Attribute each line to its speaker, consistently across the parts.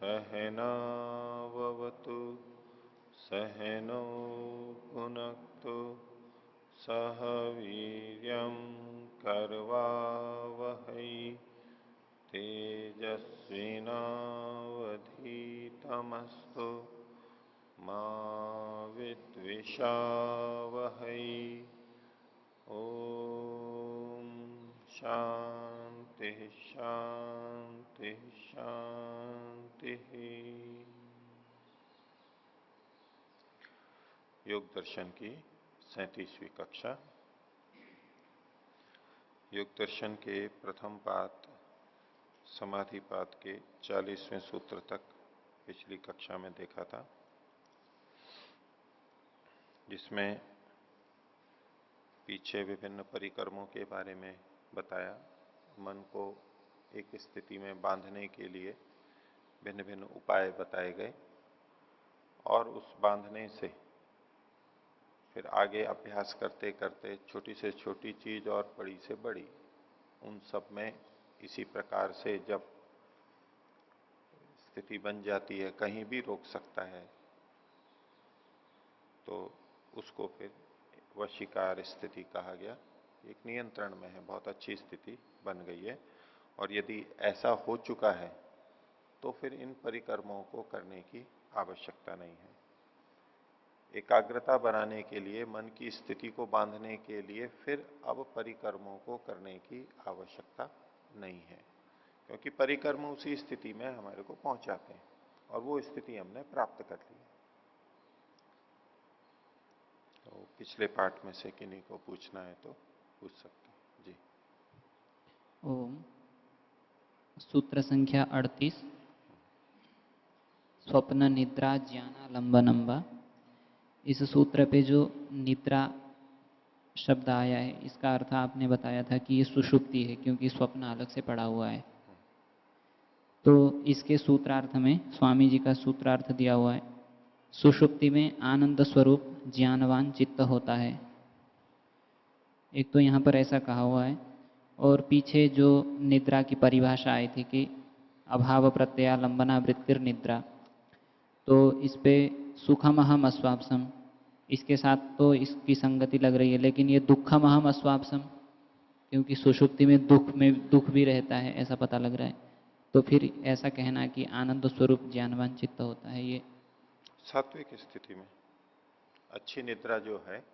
Speaker 1: सहनावतु सहनौ भुनक्तु सह वीर्यं करवावहै तेजस्विनावधीतमस्तु मा विद्विषावहै। ओम शांति शांति शांति। योग दर्शन की 37वीं कक्षा। योग दर्शन के प्रथम पाद समाधि पाद के 40वें सूत्र तक पिछली कक्षा में देखा था, जिसमें पीछे विभिन्न परिक्रमों के बारे में बताया। मन को एक स्थिति में बांधने के लिए भिन्न भिन्न उपाय बताए गए और उस बांधने से फिर आगे अभ्यास करते करते छोटी से छोटी चीज और बड़ी से बड़ी, उन सब में इसी प्रकार से जब स्थिति बन जाती है, कहीं भी रोक सकता है, तो उसको फिर वशीकार स्थिति कहा गया। एक नियंत्रण में है, बहुत अच्छी स्थिति बन गई है। और यदि ऐसा हो चुका है तो फिर इन परिक्रमों को करने की आवश्यकता नहीं है। एकाग्रता बनाने के लिए, मन की स्थिति को बांधने के लिए फिर अब परिक्रमों को करने की आवश्यकता नहीं है, क्योंकि परिक्रम उसी स्थिति में हमारे को पहुंचाते हैं और वो स्थिति हमने प्राप्त कर ली है। तो पिछले पाठ में से किन्हीं को पूछना है तो पूछ सकते हैं जी।
Speaker 2: ओम। सूत्र संख्या 38, स्वप्न निद्रा ज्ञानालंबनम्बा। इस सूत्र पे जो निद्रा शब्द आया है, इसका अर्थ आपने बताया था कि ये सुषुप्ति है, क्योंकि स्वप्न अलग से पड़ा हुआ है। तो इसके सूत्रार्थ में स्वामी जी का सूत्रार्थ दिया हुआ है, सुषुप्ति में आनंद स्वरूप ज्ञानवान चित्त होता है। एक तो यहाँ पर ऐसा कहा हुआ है, और पीछे जो निद्रा की परिभाषा आई थी कि अभाव प्रत्ययालंबना वृत्तिर निद्रा, तो इस पे सुखमहम अस्वापसम, इसके साथ तो इसकी संगति लग रही है, लेकिन ये दुखमहम अस्वापसम, क्योंकि सुषुप्ति में दुख भी रहता है, ऐसा पता लग रहा है। तो फिर ऐसा कहना कि आनंद स्वरूप ज्ञानवान चित्त होता है, ये
Speaker 1: सात्विक स्थिति में अच्छी निद्रा जो है,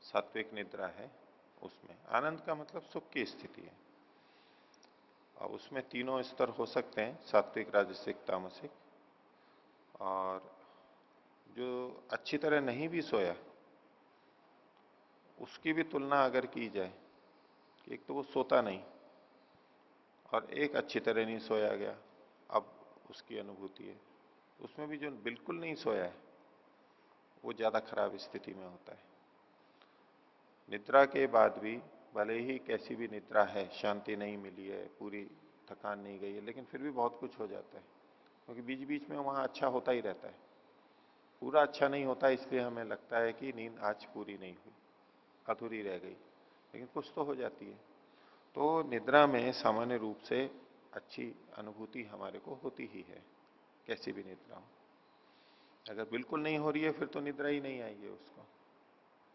Speaker 1: सात्विक निद्रा है, उसमें आनंद का मतलब सुख की स्थिति है। और उसमें तीनों स्तर हो सकते हैं, सात्विक, राजसिक, तामसिक। और जो अच्छी तरह नहीं भी सोया, उसकी भी तुलना अगर की जाए कि एक तो वो सोता नहीं और एक अच्छी तरह नहीं सोया गया, अब उसकी अनुभूति है। उसमें भी जो बिल्कुल नहीं सोया है वो ज्यादा खराब स्थिति में होता है। निद्रा के बाद भी भले ही कैसी भी निद्रा है, शांति नहीं मिली है, पूरी थकान नहीं गई है, लेकिन फिर भी बहुत कुछ हो जाता है, क्योंकि बीच बीच में वहां अच्छा होता ही रहता है। पूरा अच्छा नहीं होता, इसलिए हमें लगता है कि नींद आज पूरी नहीं हुई, अधूरी रह गई, लेकिन कुछ तो हो जाती है। तो निद्रा में सामान्य रूप से अच्छी अनुभूति हमारे को होती ही है, कैसी भी निद्रा हो। अगर बिल्कुल नहीं हो रही है, फिर तो निद्रा ही नहीं आएगी उसको।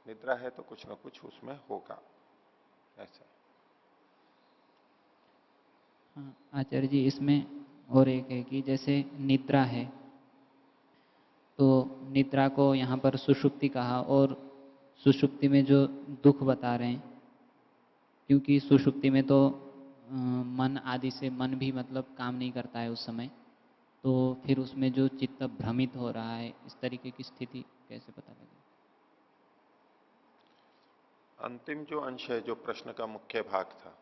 Speaker 1: निद्रा है तो कुछ ना कुछ उसमें होगा, ऐसा।
Speaker 2: हाँ आचार्य जी, इसमें और एक है कि जैसे निद्रा है, तो निद्रा को यहाँ पर सुषुप्ति कहा, और सुषुप्ति में जो दुख बता रहे हैं, क्योंकि सुषुप्ति में तो मन आदि से मन भी मतलब काम नहीं करता है उस समय, तो फिर उसमें जो चित्त भ्रमित हो रहा है, इस तरीके की स्थिति कैसे पता लगे?
Speaker 1: अंतिम जो अंश है, जो प्रश्न का मुख्य भाग था,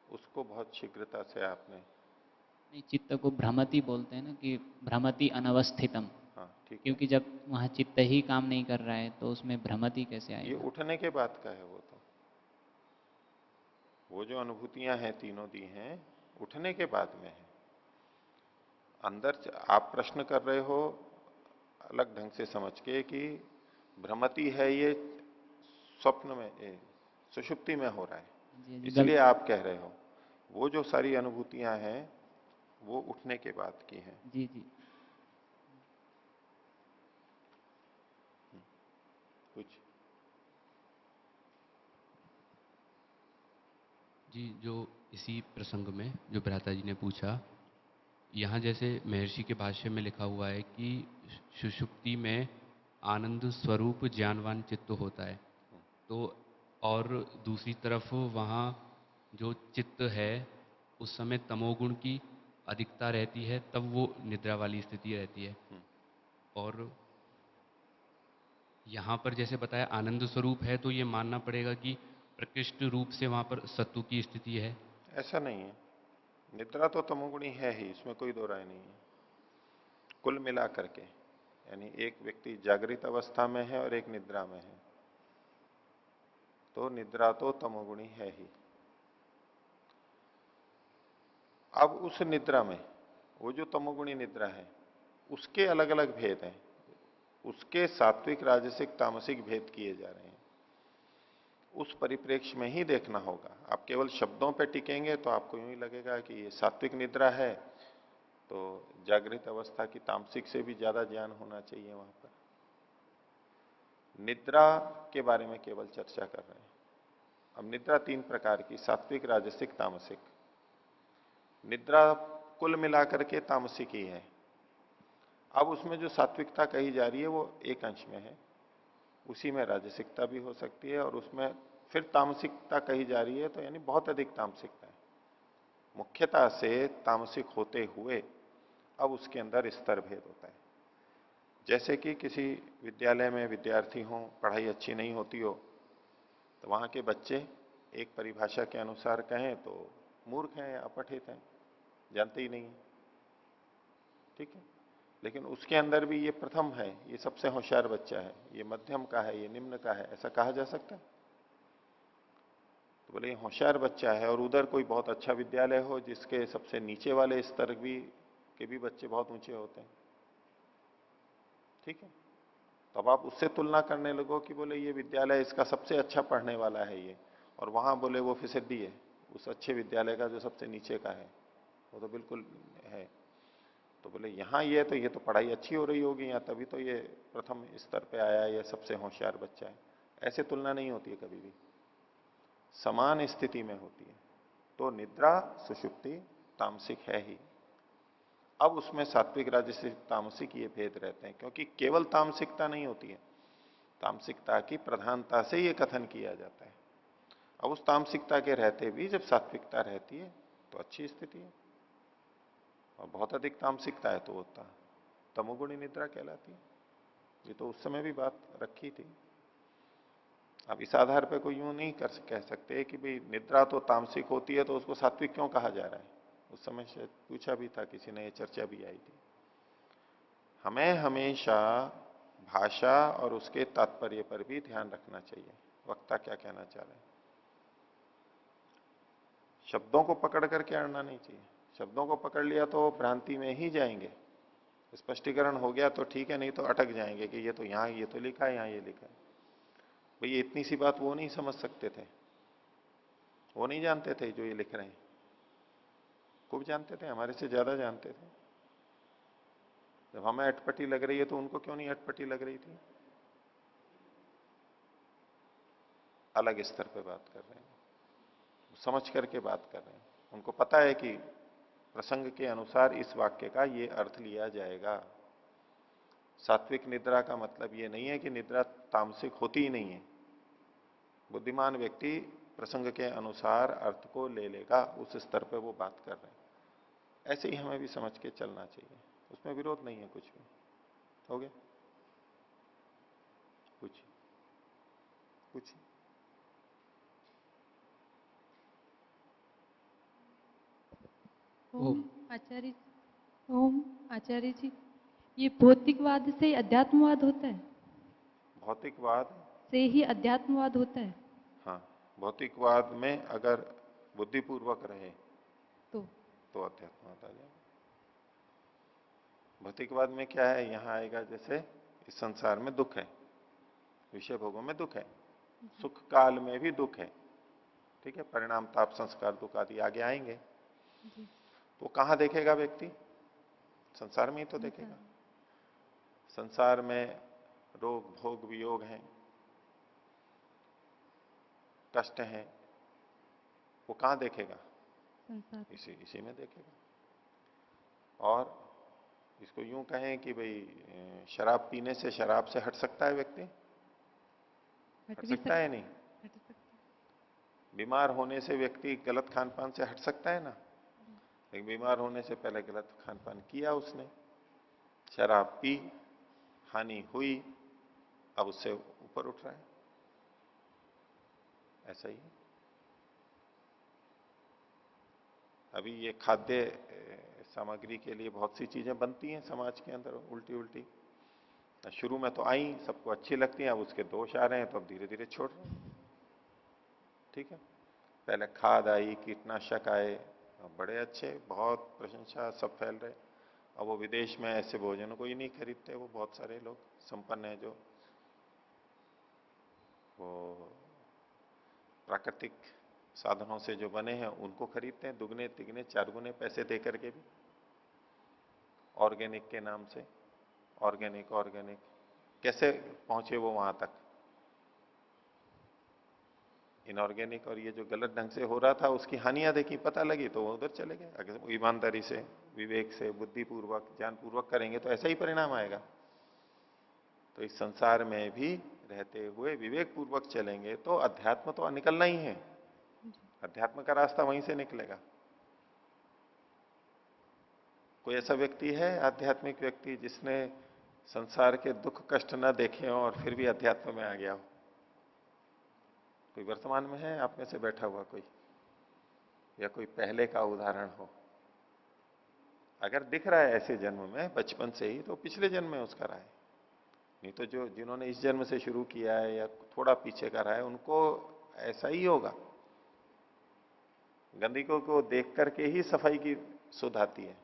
Speaker 1: उसको बहुत शीघ्रता से आपने।
Speaker 2: नहीं, चित्त को भ्रमति बोलते हैं ना, कि भ्रमति अनवस्थितम।
Speaker 1: हाँ ठीक है।
Speaker 2: क्योंकि जब वहाँ चित्त ही काम नहीं कर रहा है, तो उसमें भ्रमति कैसे
Speaker 1: ये
Speaker 2: आएगा?
Speaker 1: उठने के बाद का है। वो जो अनुभूतियां हैं तीनों दी हैं, उठने के बाद में है। अंदर आप प्रश्न कर रहे हो अलग ढंग से समझ के कि भ्रमति है ये स्वप्न में, सुषुप्ति में हो रहा है,
Speaker 2: जी जी,
Speaker 1: इसलिए आप कह रहे हो। वो जो सारी अनुभूतियां हैं वो उठने के बाद की है।
Speaker 2: जी जी।
Speaker 1: कुछ
Speaker 3: जी, जो इसी प्रसंग में जो भ्राता जी ने पूछा, यहाँ जैसे महर्षि के भाष्य में लिखा हुआ है कि सुषुप्ति में आनंद स्वरूप ज्ञानवान चित्त होता है, तो और दूसरी तरफ वहाँ जो चित्त है उस समय तमोगुण की अधिकता रहती है, तब वो निद्रा वाली स्थिति रहती है। और यहाँ पर जैसे बताया आनंद स्वरूप है, तो ये मानना पड़ेगा कि प्रकृष्ट रूप से वहाँ पर सत्व की स्थिति है।
Speaker 1: ऐसा नहीं है, निद्रा तो तमोगुणी है ही, इसमें कोई दो राय नहीं है। कुल मिला करके यानी एक व्यक्ति जागृत अवस्था में है और एक निद्रा में है, तो निद्रा तो तमोगुणी है ही। अब उस निद्रा में वो जो तमोगुणी निद्रा है उसके अलग अलग भेद हैं, उसके सात्विक राजसिक तामसिक भेद किए जा रहे हैं। उस परिप्रेक्ष्य में ही देखना होगा। आप केवल शब्दों पे टिकेंगे तो आपको यूं ही लगेगा कि ये सात्विक निद्रा है, तो जागृत अवस्था की तामसिक से भी ज्यादा ज्ञान होना चाहिए वहां पर। निद्रा के बारे में केवल चर्चा कर रहे हैं। अब निद्रा तीन प्रकार की, सात्विक राजसिक तामसिक। निद्रा कुल मिलाकर के तामसिक ही है। अब उसमें जो सात्विकता कही जा रही है वो एक अंश में है, उसी में राजसिकता भी हो सकती है, और उसमें फिर तामसिकता कही जा रही है, तो यानी बहुत अधिक तामसिकता है। मुख्यता से तामसिक होते हुए अब उसके अंदर स्तर भेद होता है। जैसे कि किसी विद्यालय में विद्यार्थी हो, पढ़ाई अच्छी नहीं होती हो, तो वहां के बच्चे एक परिभाषा के अनुसार कहें तो मूर्ख हैं या अपठित हैं, जानते ही नहीं है, ठीक है। लेकिन उसके अंदर भी ये प्रथम है, ये सबसे होशियार बच्चा है, ये मध्यम का है, ये निम्न का है, ऐसा कहा जा सकता है? तो बोले ये होशियार बच्चा है, और उधर कोई बहुत अच्छा विद्यालय हो जिसके सबसे नीचे वाले स्तर भी के भी बच्चे बहुत ऊंचे होते हैं, ठीक है। तो अब आप उससे तुलना करने लगो कि बोले ये विद्यालय इसका सबसे अच्छा पढ़ने वाला है ये, और वहां बोले वो फिसड्डी है उस अच्छे विद्यालय का जो सबसे नीचे का है, वो तो बिल्कुल है। तो बोले यहाँ ये तो पढ़ाई अच्छी हो रही होगी यहाँ, तभी तो ये प्रथम स्तर पे आया, ये सबसे होशियार बच्चा है। ऐसे तुलना नहीं होती है कभी भी, समान स्थिति में होती है। तो निद्रा सुषुप्ति तामसिक है ही। अब उसमें सात्विक राजसिक तामसिक ये भेद रहते हैं, क्योंकि केवल तामसिकता नहीं होती है, तामसिकता की प्रधानता से ये कथन किया जाता है। अब उस तामसिकता के रहते भी जब सात्विकता रहती है तो अच्छी स्थिति है, और बहुत अधिक तामसिकता है तो वो तमोगुणी निद्रा कहलाती है। ये तो उस समय भी बात रखी थी। अब इस आधार पर कोई यूं नहीं कह सकते कि भाई निद्रा तो तामसिक होती है तो उसको सात्विक क्यों कहा जा रहा है। उस समय शायद पूछा भी था किसी ने, ये चर्चा भी आई थी। हमें हमेशा भाषा और उसके तात्पर्य पर भी ध्यान रखना चाहिए, वक्ता क्या कहना चाह रहे हैं। शब्दों को पकड़ करके अड़ना नहीं चाहिए। शब्दों को पकड़ लिया तो भ्रांति में ही जाएंगे। स्पष्टीकरण हो गया तो ठीक है, नहीं तो अटक जाएंगे कि ये तो यहां ये तो लिखा है, यहां ये लिखा है। भाई इतनी सी बात वो नहीं समझ सकते थे, वो नहीं जानते थे जो ये लिख रहे हैं, खूब जानते थे, हमारे से ज्यादा जानते थे। जब हमें अटपटी लग रही है तो उनको क्यों नहीं अटपटी लग रही थी। अलग स्तर पे बात कर रहे हैं, समझ करके बात कर रहे हैं। उनको पता है कि प्रसंग के अनुसार इस वाक्य का ये अर्थ लिया जाएगा। सात्विक निद्रा का मतलब ये नहीं है कि निद्रा तामसिक होती ही नहीं है। बुद्धिमान व्यक्ति प्रसंग के अनुसार अर्थ को ले लेगा, उस स्तर पे वो बात कर रहे हैं। ऐसे ही हमें भी समझ के चलना चाहिए, उसमें विरोध नहीं है कुछ भी। हो गया कुछ कुछ
Speaker 4: ओम आचार्य ओम आचार्य जी, ये भौतिकवाद से ही अध्यात्मवाद होता है?
Speaker 1: भौतिकवाद
Speaker 4: से ही अध्यात्मवाद होता है?
Speaker 1: हाँ, भौतिकवाद में अगर बुद्धिपूर्वक रहे
Speaker 4: तो
Speaker 1: अध्यात्मवाद आ जाएगा। भौतिकवाद में क्या है, यहां आएगा जैसे इस संसार में दुख है, विषय भोगों में दुख है, सुख काल में भी दुख है, ठीक है, परिणाम ताप संस्कार दुख आदि आगे आएंगे।
Speaker 4: जी।
Speaker 1: तो कहां देखेगा व्यक्ति? संसार में ही तो देखेगा। संसार में रोग भोग वियोग हैं, कष्ट हैं, वो कहां देखेगा?
Speaker 4: संसार।
Speaker 1: इसी में देखेगा। और इसको यूं कहें कि भाई शराब पीने से, शराब से हट सकता है व्यक्ति? हट सकता है? नहीं।
Speaker 4: हट सकता।
Speaker 1: बीमार होने से व्यक्ति गलत खान पान से हट सकता है ना? लेकिन बीमार होने से पहले गलत खान पान किया उसने, शराब पी, हानि हुई, अब उससे ऊपर उठ रहा है। ऐसा ही है। अभी ये खाद्य सामग्री के लिए बहुत सी चीजें बनती हैं समाज के अंदर, उल्टी उल्टी। शुरू में तो आई, सबको अच्छी लगती हैं, अब उसके दोष आ रहे हैं तो अब धीरे धीरे छोड़ रहे हैं। ठीक है, पहले खाद आई, कीटनाशक आए, बड़े अच्छे, बहुत प्रशंसा, सब फैल रहे। अब वो विदेश में ऐसे भोजनों को ही नहीं खरीदते, वो बहुत सारे लोग संपन्न है जो वो प्राकृतिक साधनों से जो बने हैं उनको खरीदते हैं, दुगने तिगने चार गुने पैसे दे करके भी, ऑर्गेनिक के नाम से। ऑर्गेनिक ऑर्गेनिक कैसे पहुंचे वो वहां तक? इनऑर्गेनिक और ये जो गलत ढंग से हो रहा था उसकी हानियां देखी, पता लगी तो वो उधर चले गए। अगर ईमानदारी से, विवेक से, बुद्धिपूर्वक, ज्ञानपूर्वक करेंगे तो ऐसा ही परिणाम आएगा। तो इस संसार में भी रहते हुए विवेक पूर्वक चलेंगे तो अध्यात्म तो निकलना ही है। अध्यात्म का रास्ता वहीं से निकलेगा। कोई ऐसा व्यक्ति है आध्यात्मिक व्यक्ति जिसने संसार के दुख कष्ट न देखे हो और फिर भी अध्यात्म में आ गया हो? कोई वर्तमान में है आप में से बैठा हुआ कोई, या कोई पहले का उदाहरण हो? अगर दिख रहा है ऐसे जन्म में बचपन से ही, तो पिछले जन्म में उसका रहा है। नहीं तो जो जिन्होंने इस जन्म से शुरू किया है या थोड़ा पीछे का रहा है उनको ऐसा ही होगा। गंदगी को देख करके ही सफाई की सुध आती है,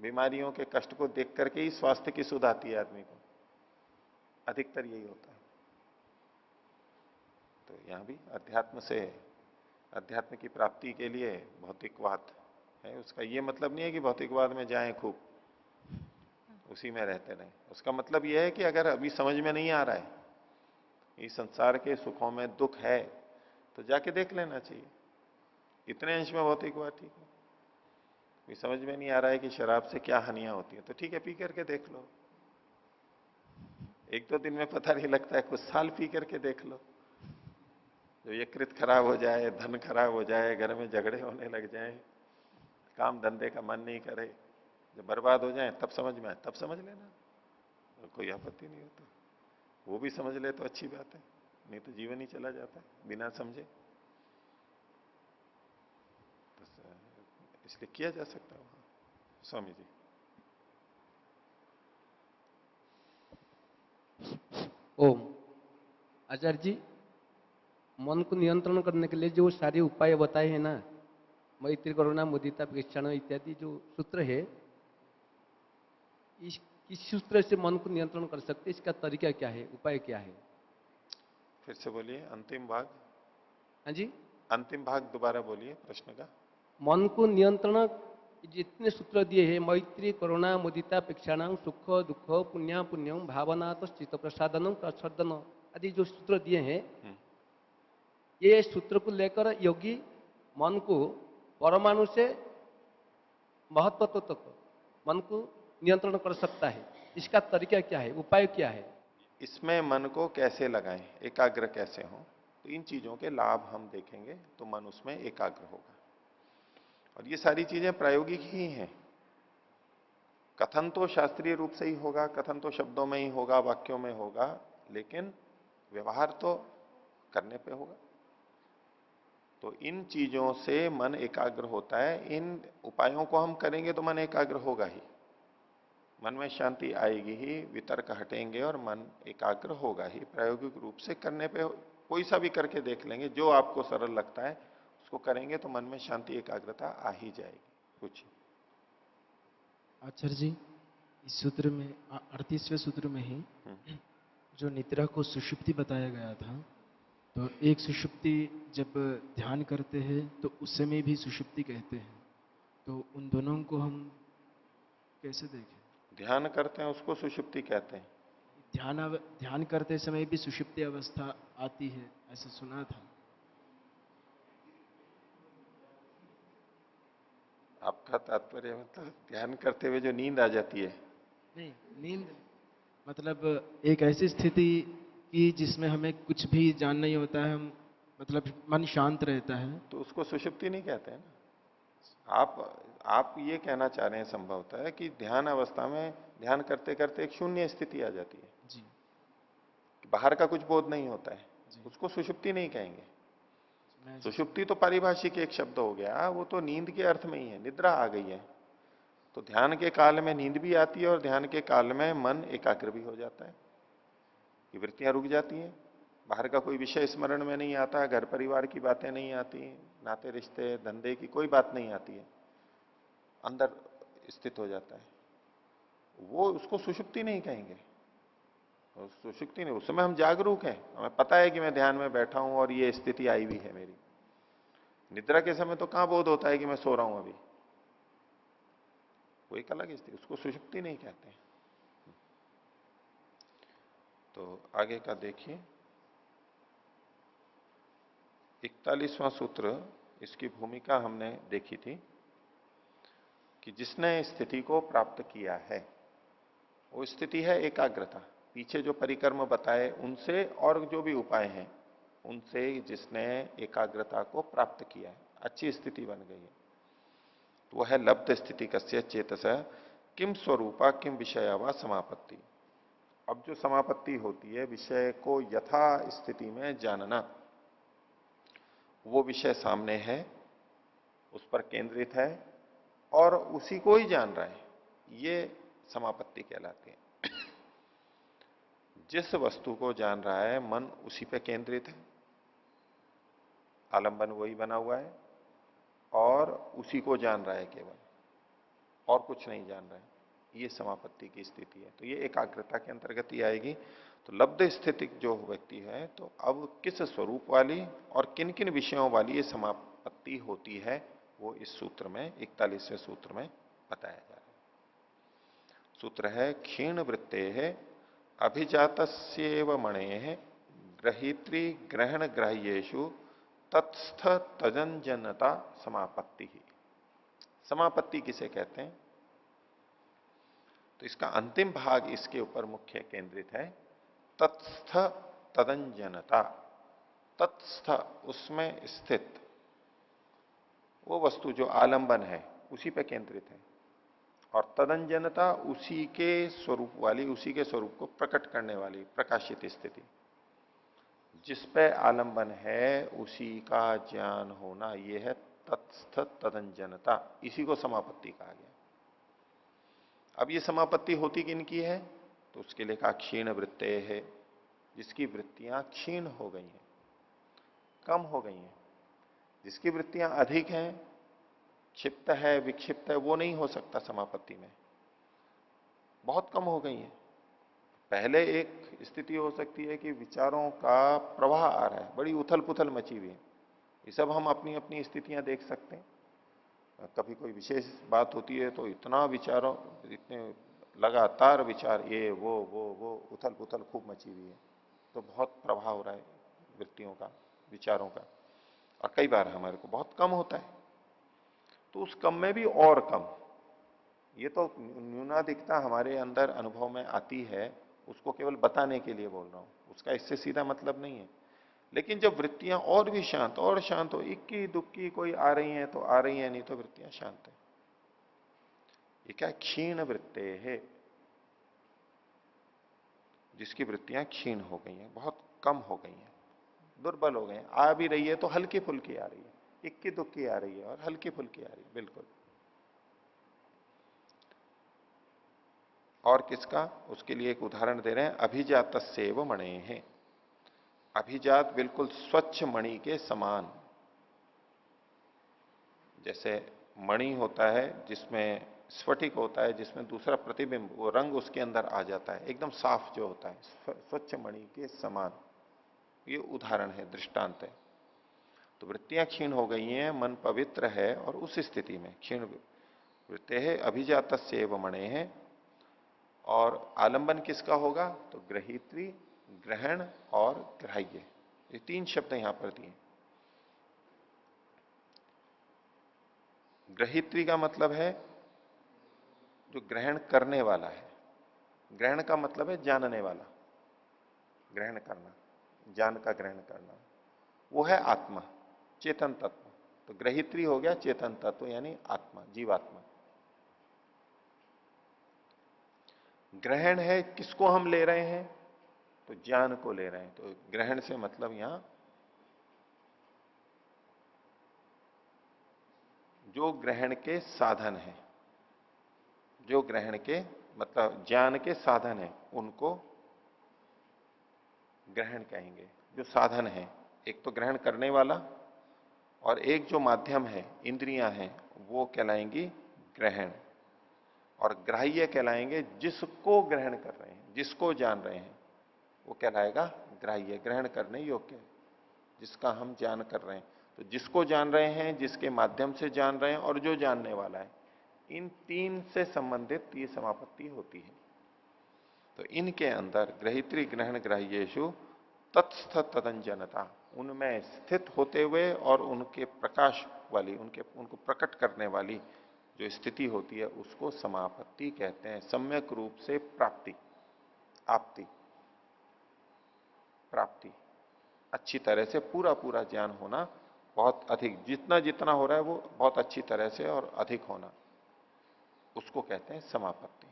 Speaker 1: बीमारियों के कष्ट को देख करके ही स्वास्थ्य की सुध आती है आदमी को। अधिकतर यही होता है। तो यहां भी अध्यात्म से, अध्यात्म की प्राप्ति के लिए भौतिकवाद है, उसका ये मतलब नहीं है कि भौतिकवाद में जाएं खूब, उसी में रहते रहें। उसका मतलब यह है कि अगर अभी समझ में नहीं आ रहा है, इस संसार के सुखों में दुख है, तो जाके देख लेना चाहिए। इतने अंश में भौतिकवाद ठीक है। अभी समझ में नहीं आ रहा है कि शराब से क्या हानियां होती है, तो ठीक है, पी करके देख लो। एक दो दिन में पता नहीं लगता है, कुछ साल पी करके देख लो। जो ये कृत खराब हो जाए, धन खराब हो जाए, घर में झगड़े होने लग जाए, काम धंधे का मन नहीं करे, जब बर्बाद हो जाए तब समझ में आए, तब समझ लेना, तो कोई आपत्ति नहीं होता। वो भी समझ ले तो अच्छी बात है, नहीं तो जीवन ही चला जाता है बिना समझे। इसलिए किया जा सकता है वहां। स्वामी जी।
Speaker 5: ओम। आचार्य जी, मन को नियंत्रण करने के लिए जो सारे उपाय बताए हैं ना, मैत्री करुणा मुदिता प्रेक्षण इत्यादि जो सूत्र है, किस सूत्र से मन को नियंत्रण कर सकते, इसका तरीका क्या है, उपाय क्या है?
Speaker 1: फिर से बोलिए अंतिम भाग।
Speaker 5: हाँ जी,
Speaker 1: अंतिम भाग दोबारा बोलिए प्रश्न का।
Speaker 5: मन को नियंत्रण जितने सूत्र दिए हैं, मैत्री करुणा मुदिता प्रेक्षाणाम सुख दुख पुण्य पुण्यम भावना तो चित्त प्रसादनम प्रसदन आदि जो सूत्र दिए हैं, ये सूत्र को लेकर योगी मन को परमाणु से महत्व तक मन को नियंत्रण कर सकता है। इसका तरीका क्या है, उपाय क्या है?
Speaker 1: इसमें मन को कैसे लगाएं, एकाग्र कैसे हो, तो इन चीजों के लाभ हम देखेंगे तो मन उसमें एकाग्र होगा। और ये सारी चीजें प्रायोगिक ही हैं। कथन तो शास्त्रीय रूप से ही होगा, कथन तो शब्दों में ही होगा, वाक्यों में होगा, लेकिन व्यवहार तो करने पे होगा। तो इन चीजों से मन एकाग्र होता है। इन उपायों को हम करेंगे तो मन एकाग्र होगा ही, मन में शांति आएगी ही, वितर्क हटेंगे और मन एकाग्र होगा ही। प्रायोगिक रूप से करने पे कोई सा भी करके देख लेंगे, जो आपको सरल लगता है उसको करेंगे तो मन में शांति एकाग्रता आ ही जाएगी। कुछ
Speaker 6: आचार्य जी, इस सूत्र में 38वें सूत्र में ही जो निद्रा को सुषुप्ति बताया गया था, तो एक सुषुप्ति जब ध्यान करते हैं तो उस समय भी सुषुप्ति कहते हैं। तो उन दोनों को हम कैसे देखें?
Speaker 1: ध्यान करते हैं उसको सुषुप्ति कहते हैं।
Speaker 6: ध्यान करते समय भी सुषुप्ति अवस्था आती है, ऐसा सुना था।
Speaker 1: आपका तात्पर्य मतलब ध्यान करते हुए जो नींद आ जाती है?
Speaker 6: नहीं, नींद मतलब एक ऐसी स्थिति की जिसमें हमें कुछ भी जान नहीं होता है, हम मतलब मन शांत रहता है।
Speaker 1: तो उसको सुषुप्ति नहीं कहते हैं ना। आप ये कहना चाह रहे हैं संभवतः है कि ध्यान अवस्था में ध्यान करते करते एक शून्य स्थिति आ जाती है,
Speaker 6: जी
Speaker 1: बाहर का कुछ बोध नहीं होता है,
Speaker 6: जी।
Speaker 1: उसको सुषुप्ति नहीं कहेंगे।
Speaker 6: मैं
Speaker 1: सुषुप्ति तो पारिभाषिक एक शब्द हो गया, वो तो नींद के अर्थ में ही है, निद्रा आ गई है। तो ध्यान के काल में नींद भी आती है और ध्यान के काल में मन एकाग्र भी हो जाता है, कि वृत्तियां रुक जाती हैं, बाहर का कोई विषय स्मरण में नहीं आता, घर परिवार की बातें नहीं आती, नाते रिश्ते धंधे की कोई बात नहीं आती है, अंदर स्थित हो जाता है, वो उसको सुषुप्ति नहीं कहेंगे। सुषुप्ति नहीं, उस समय हम जागरूक हैं, हमें पता है कि मैं ध्यान में बैठा हूं और ये स्थिति आई हुई है मेरी। निद्रा के समय तो कहां बोध होता है कि मैं सो रहा हूं अभी, वो एक अलग स्थिति, उसको सुषुप्ति नहीं कहते। तो आगे का देखिए 41वां सूत्र, इसकी भूमिका हमने देखी थी कि जिसने स्थिति को प्राप्त किया है वो स्थिति है एकाग्रता। पीछे जो परिक्रम बताए उनसे और जो भी उपाय हैं उनसे जिसने एकाग्रता को प्राप्त किया है, अच्छी स्थिति बन गई है, तो वह है लब्ध स्थिति कस्य चेतस किम स्वरूपा किम विषया व समापत्ति। अब जो समापत्ति होती है विषय को यथा स्थिति में जानना, वो विषय सामने है, उस पर केंद्रित है और उसी को ही जान रहा है, ये समापत्ति कहलाती है। जिस वस्तु को जान रहा है मन उसी पे केंद्रित है, आलंबन वही बना हुआ है और उसी को जान रहा है केवल, और कुछ नहीं जान रहा है, ये समापत्ति की स्थिति है। तो ये एकाग्रता के अंतर्गत ही आएगी। तो लब्ध स्थितिक जो व्यक्ति है, तो अब किस स्वरूप वाली और किन किन विषयों वाली ये समापत्ति होती है, वो इस सूत्र में 41वें सूत्र में बताया जा रहा है। सूत्र है क्षीण वृत्ते है अभिजातस्येव मणेः ग्रहीत्री ग्रहण ग्राह्येषु तत्स्थ तजंजनता समापत्ति ही। समापत्ति किसे कहते हैं? तो इसका अंतिम भाग इसके ऊपर मुख्य केंद्रित है, तत्स्थ तदंजनता। तत्स्थ उसमें स्थित वो वस्तु जो आलंबन है उसी पे केंद्रित है, और तदंजनता उसी के स्वरूप वाली, उसी के स्वरूप को प्रकट करने वाली प्रकाशित स्थिति। जिस पे आलंबन है उसी का ज्ञान होना, यह है तत्स्थ तदंजनता, इसी को समापत्ति कहा गया। अब ये समापत्ति होती किनकी है? तो उसके लिए कहा क्षीण वृत्ते है, जिसकी वृत्तियां क्षीण हो गई हैं, कम हो गई हैं। जिसकी वृत्तियां अधिक हैं, क्षिप्त है विक्षिप्त है, वो नहीं हो सकता समापत्ति में, बहुत कम हो गई हैं। पहले एक स्थिति हो सकती है कि विचारों का प्रवाह आ रहा है, बड़ी उथल पुथल मची हुई है, ये सब हम अपनी अपनी स्थितियां देख सकते हैं। कभी कोई विशेष बात होती है तो इतना विचारों, इतने लगातार विचार, ये वो उथल पुथल खूब मची हुई है, तो बहुत प्रभाव हो रहा है वृत्तियों का, विचारों का। और कई बार हमारे को बहुत कम होता है, तो उस कम में भी और कम, ये तो न्यूनाधिकता हमारे अंदर अनुभव में आती है, उसको केवल बताने के लिए बोल रहा हूं, उसका इससे सीधा मतलब नहीं है। लेकिन जब वृत्तियां और भी शांत और शांत हो, इक्की दुक्की कोई आ रही हैं तो आ रही हैं, नहीं तो वृत्तियां शांत है, ये क्या क्षीण वृत्ते है, जिसकी वृत्तियां क्षीण हो गई हैं, बहुत कम हो गई हैं, दुर्बल हो गए हैं। आ भी रही है तो हल्की फुल्की आ रही है, इक्की दुक्की आ रही है और हल्की फुल्की आ रही है, बिल्कुल। और किसका? उसके लिए एक उदाहरण दे रहे हैं, अभिजातस्येव मणेः। अभिजात बिल्कुल स्वच्छ मणि के समान। जैसे मणि होता है जिसमें स्फटिक होता है, जिसमें दूसरा प्रतिबिंब, वो रंग उसके अंदर आ जाता है, एकदम साफ जो होता है, स्वच्छ मणि के समान। ये उदाहरण है, दृष्टांत है। तो वृत्तियां क्षीण हो गई हैं, मन पवित्र है, और उस स्थिति में क्षीण वृत्ते है अभिजातस्य एव मणे है। और आलंबन किसका होगा? तो ग्रहित्री, ग्रहण और ग्राह्य, ये तीन शब्द यहां पर दिए। ग्रहित्री का मतलब है जो ग्रहण करने वाला है। ग्रहण का मतलब है जानने वाला, ग्रहण करना, ज्ञान का ग्रहण करना, वो है आत्मा, चेतन तत्व। तो ग्रहित्री हो गया चेतन तत्व यानी आत्मा, जीवात्मा। ग्रहण है किसको हम ले रहे हैं? तो ज्ञान को ले रहे हैं। तो ग्रहण से मतलब यहां जो ग्रहण के साधन है, जो ग्रहण के मतलब ज्ञान के साधन है, उनको ग्रहण कहेंगे। जो साधन है, एक तो ग्रहण करने वाला और एक जो माध्यम है, इंद्रियां हैं, वो कहलाएंगी ग्रहण। और ग्राह्य कहलाएंगे जिसको ग्रहण कर रहे हैं, जिसको जान रहे हैं, वो कहलाएगा ग्राह्य, ग्रहण करने योग्य, जिसका हम ज्ञान कर रहे हैं। तो जिसको जान रहे हैं, जिसके माध्यम से जान रहे हैं और जो जानने वाला है, इन तीन से संबंधित ये समापत्ति होती है। तो इनके अंदर ग्रहित्री ग्रहण ग्राह्येषु तत्स्थ तदंजनता, उनमें स्थित होते हुए और उनके प्रकाश वाली, उनको प्रकट करने वाली जो स्थिति होती है, उसको समापत्ति कहते हैं। सम्यक रूप से प्राप्ति, आपति, प्राप्ति, अच्छी तरह से पूरा पूरा ज्ञान होना, बहुत अधिक, जितना जितना हो रहा है वो बहुत अच्छी तरह से और अधिक होना, उसको कहते हैं समापत्ति।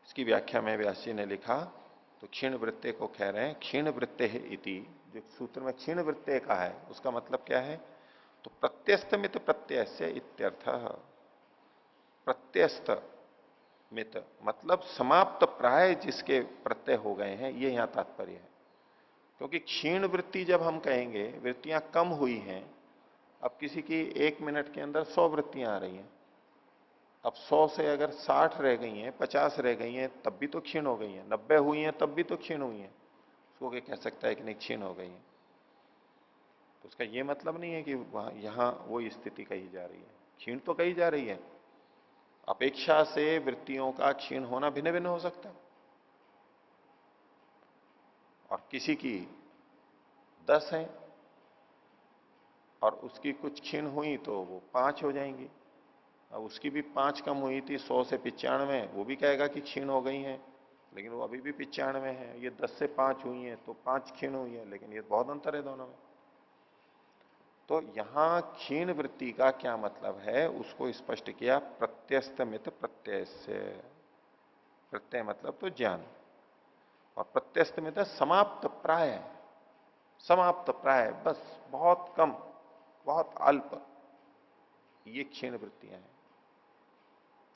Speaker 1: इसकी व्याख्या में व्यास जी ने लिखा, तो क्षीण वृत्ते को कह रहे हैं क्षीण वृत्ते इति, जो सूत्र में क्षीण वृत्ते का है उसका मतलब क्या है? तो प्रत्यस्त मित प्रत्यय से इत्यर्थ। प्रत्यस्त मित मतलब समाप्त प्राय जिसके प्रत्यय हो गए हैं, ये यहां तात्पर्य है। क्योंकि क्षीण वृत्ति जब हम कहेंगे, वृत्तियां कम हुई हैं, अब किसी की 1 मिनट के अंदर 100 वृत्तियां आ रही हैं, अब 100 से अगर 60 रह गई हैं, 50 रह गई हैं, तब भी तो क्षीण हो गई हैं, 90 हुई हैं तब भी तो क्षीण हुई हैं, उसको क्या कह सकता है कि नहीं क्षीण हो गई है? तो उसका ये मतलब नहीं है कि वहां यहां वो स्थिति कही जा रही है, क्षीण तो कही जा रही है। अपेक्षा से वृत्तियों का क्षीण होना भिन्न भिन्न हो सकता है, और किसी की 10 है और उसकी कुछ क्षीण हुई तो वो 5 हो जाएंगी। अब उसकी भी 5 कम हुई थी 100 से 95, वो भी कहेगा कि क्षीण हो गई हैं, लेकिन वो अभी भी 95 है। ये 10 से 5 हुई हैं तो 5 क्षीण हुई है, लेकिन ये बहुत अंतर है दोनों में। तो यहां क्षीण वृत्ति का क्या मतलब है, उसको स्पष्ट किया प्रत्यस्तमित प्रत्यय से। प्रत्यय मतलब तो ज्ञान, और प्रत्यस्तमित समाप्त प्राय, समाप्त प्राय, बस बहुत कम, बहुत अल्प, ये क्षीण वृत्तियां हैं।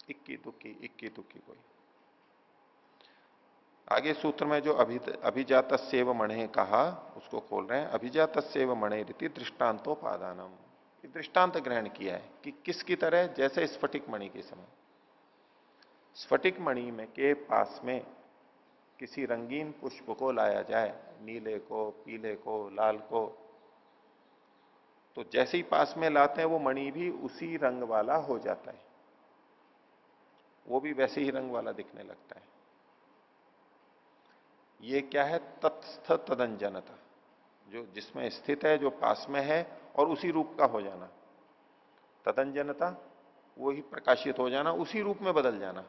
Speaker 1: इक्की दुक्की कोई। आगे सूत्र में जो अभिजात सेव मणे कहा, उसको खोल रहे हैं। अभिजात सेव मणे रीति दृष्टांतोपादानम, ये दृष्टांत ग्रहण किया है कि किसकी तरह, जैसे स्फटिक मणि के समय, स्फटिक मणि में के पास में किसी रंगीन पुष्प को लाया जाए, नीले को, पीले को, लाल को, तो जैसे ही पास में लाते हैं वो मणि भी उसी रंग वाला हो जाता है, वो भी वैसे ही रंग वाला दिखने लगता है। ये क्या है? तत्स्थ तदंजनता, जो जिसमें स्थित है, जो पास में है, और उसी रूप का हो जाना। तदंजनता, वो ही प्रकाशित हो जाना, उसी रूप में बदल जाना,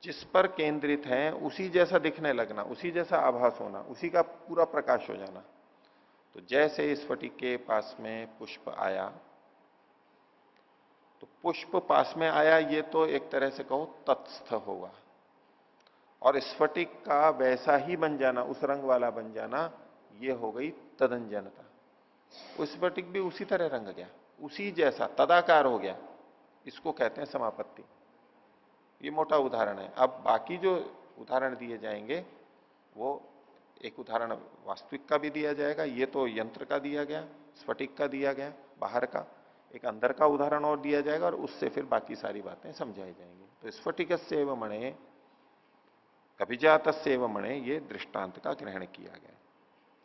Speaker 1: जिस पर केंद्रित है उसी जैसा दिखने लगना, उसी जैसा आभास होना, उसी का पूरा प्रकाश हो जाना। तो जैसे इस स्फटिक के पास में पुष्प आया, तो पुष्प पास में आया, ये तो एक तरह से कहो तत्स्थ होगा, और स्फटिक का वैसा ही बन जाना, उस रंग वाला बन जाना, ये हो गई तदंजनता। उस स्फटिक भी उसी तरह रंग गया, उसी जैसा तदाकार हो गया, इसको कहते हैं समापत्ति। ये मोटा उदाहरण है। अब बाकी जो उदाहरण दिए जाएंगे, वो एक उदाहरण वास्तविक का भी दिया जाएगा, ये तो यंत्र का दिया गया, स्फटिक का दिया गया बाहर का, एक अंदर का उदाहरण और दिया जाएगा, और उससे फिर बाकी सारी बातें समझाई जाएंगी। तो स्फटिक सेव मणे, अभिजात सेव मणे, ये दृष्टांत का ग्रहण किया गया।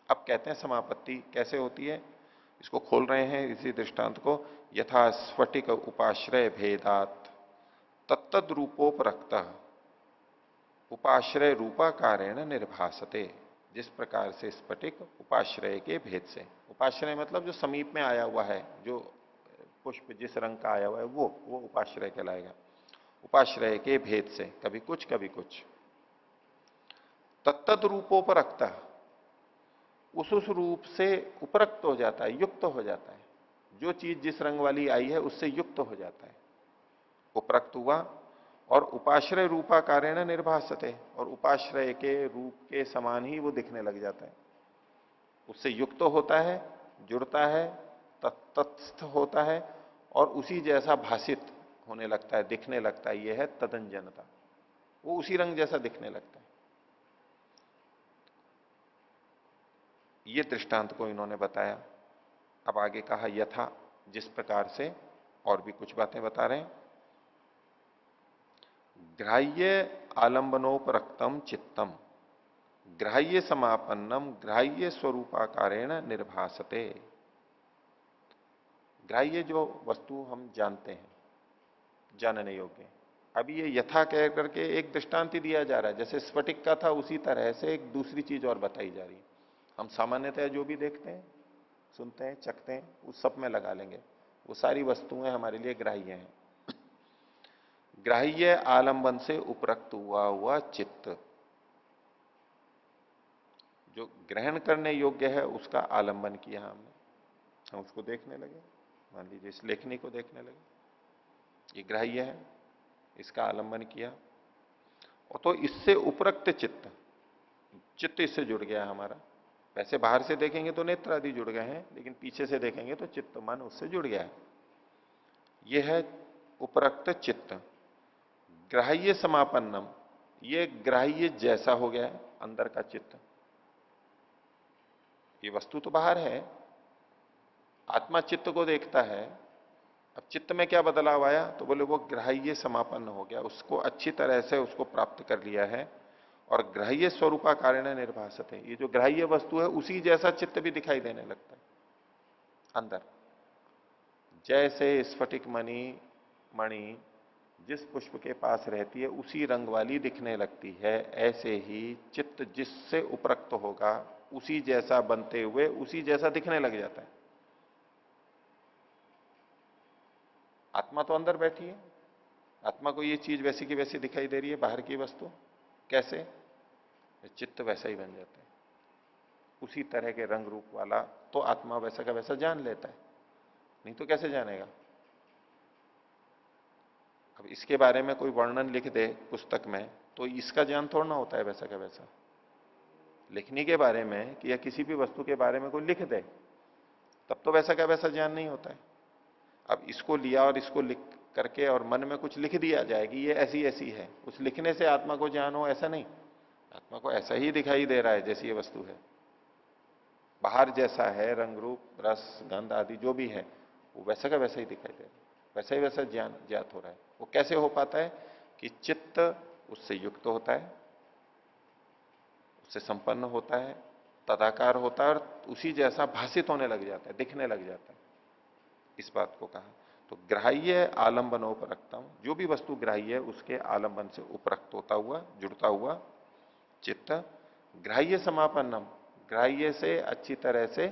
Speaker 1: अब कहते हैं समापत्ति कैसे होती है। इसको खोल रहे हैं इसी दृष्टांत को। यथा स्फटिक उपाश्रय भेदात तत्तद रूपोपरक्त उपाश्रय रूपाकारेण निर्भासते। जिस प्रकार से स्फटिक उपाश्रय के भेद से, उपाश्रय मतलब जो समीप में आया हुआ है, जो पुष्प जिस रंग का आया हुआ है वो उपाश्रय कहलाएगा। उपाश्रय के भेद से कभी कुछ तत्तद रूपोपरक्त, उस रूप से उपरक्त हो जाता है, युक्त हो जाता है। जो चीज जिस रंग वाली आई है उससे युक्त हो जाता है, उपरक्त हुआ। और उपाश्रय रूपाकारेण निर्भासते, और उपाश्रय के रूप के समान ही वो दिखने लग जाता है। उससे युक्त होता है, जुड़ता है, तत्स्थ होता है और उसी जैसा भाषित होने लगता है, दिखने लगता है। यह है तदंजनता, वो उसी रंग जैसा दिखने लगता है। ये दृष्टांत को इन्होंने बताया। अब आगे कहा यथा, जिस प्रकार से, और भी कुछ बातें बता रहे हैं। ग्राह्य आलंबनोपरक्तम चित्तम ग्राह्य समापन्नम ग्राह्य स्वरूपाकारेण निर्भासते। ग्राह्य जो वस्तु हम जानते हैं, जानने योग्य, अभी ये यथा कह करके एक दृष्टांत ही दिया जा रहा है। जैसे स्फटिक का था उसी तरह से एक दूसरी चीज और बताई जा रही है। हम सामान्यतः जो भी देखते हैं, सुनते हैं, चखते हैं, उस सब में लगा लेंगे। वो सारी वस्तुएं हमारे लिए ग्राह्य हैं। ग्राह्य आलंबन से उपरक्त हुआ चित्त, जो ग्रहण करने योग्य है उसका आलंबन किया हमने, हम उसको देखने लगे। मान लीजिए इस लेखनी को देखने लगे, ये ग्राह्य है, इसका आलंबन किया। और तो इससे उपरक्त चित्त इससे जुड़ गया हमारा। वैसे बाहर से देखेंगे तो नेत्र आदि जुड़ गए हैं, लेकिन पीछे से देखेंगे तो चित्त मन उससे जुड़ गया है। यह है उपरक्त चित्त। ग्राह्य समापन्नम, ये ग्राह्य जैसा हो गया है अंदर का चित्त। ये वस्तु तो बाहर है, आत्मा चित्त को देखता है। अब चित्त में क्या बदलाव आया, तो बोले वो ग्राह्य समापन्न हो गया, उसको अच्छी तरह से उसको प्राप्त कर लिया है। और ग्राह्य स्वरूपाकारेण निर्भासत है, ये जो ग्राह्य वस्तु है उसी जैसा चित्त भी दिखाई देने लगता है अंदर। जैसे स्फटिक मणि जिस पुष्प के पास रहती है उसी रंग वाली दिखने लगती है, ऐसे ही चित्त जिससे उपरक्त होगा उसी जैसा बनते हुए उसी जैसा दिखने लग जाता है। आत्मा तो अंदर बैठी है, आत्मा को ये चीज वैसी की वैसी दिखाई दे रही है, बाहर की वस्तु कैसे, चित्त वैसा ही बन जाता है। उसी तरह के रंग रूप वाला तो आत्मा वैसा का वैसा जान लेता है, नहीं तो कैसे जानेगा। अब इसके बारे में कोई वर्णन लिख दे पुस्तक में तो इसका ज्ञान थोड़ा ना होता है वैसा का वैसा। लिखने के बारे में कि या किसी भी वस्तु के बारे में कोई लिख दे तब तो वैसा का वैसा ज्ञान नहीं होता है। अब इसको लिया और इसको लिख करके और मन में कुछ लिख दिया जाए कि ये ऐसी ऐसी है, उस लिखने से आत्मा को ज्ञान हो, ऐसा नहीं। आत्मा को ऐसा ही दिखाई दे रहा है जैसी ये वस्तु है, बाहर जैसा है, रंग रूप रस गंध आदि जो भी है वो वैसा का वैसा ही दिखाई दे रहा है, वैसा ही वैसा ज्ञान ज्ञात हो रहा है। वो कैसे हो पाता है कि चित्त उससे युक्त होता है, उससे संपन्न होता है, तदाकार होता है और उसी जैसा भाषित होने लग जाता है, दिखने लग जाता है। इस बात को कहा। तो ग्राह्य आलंबनोपरक्तम, जो भी वस्तु ग्राह्य है उसके आलंबन से उपरक्त होता हुआ, जुड़ता हुआ चित्त। ग्राह्य समापन्नम, ग्राह्य से अच्छी तरह से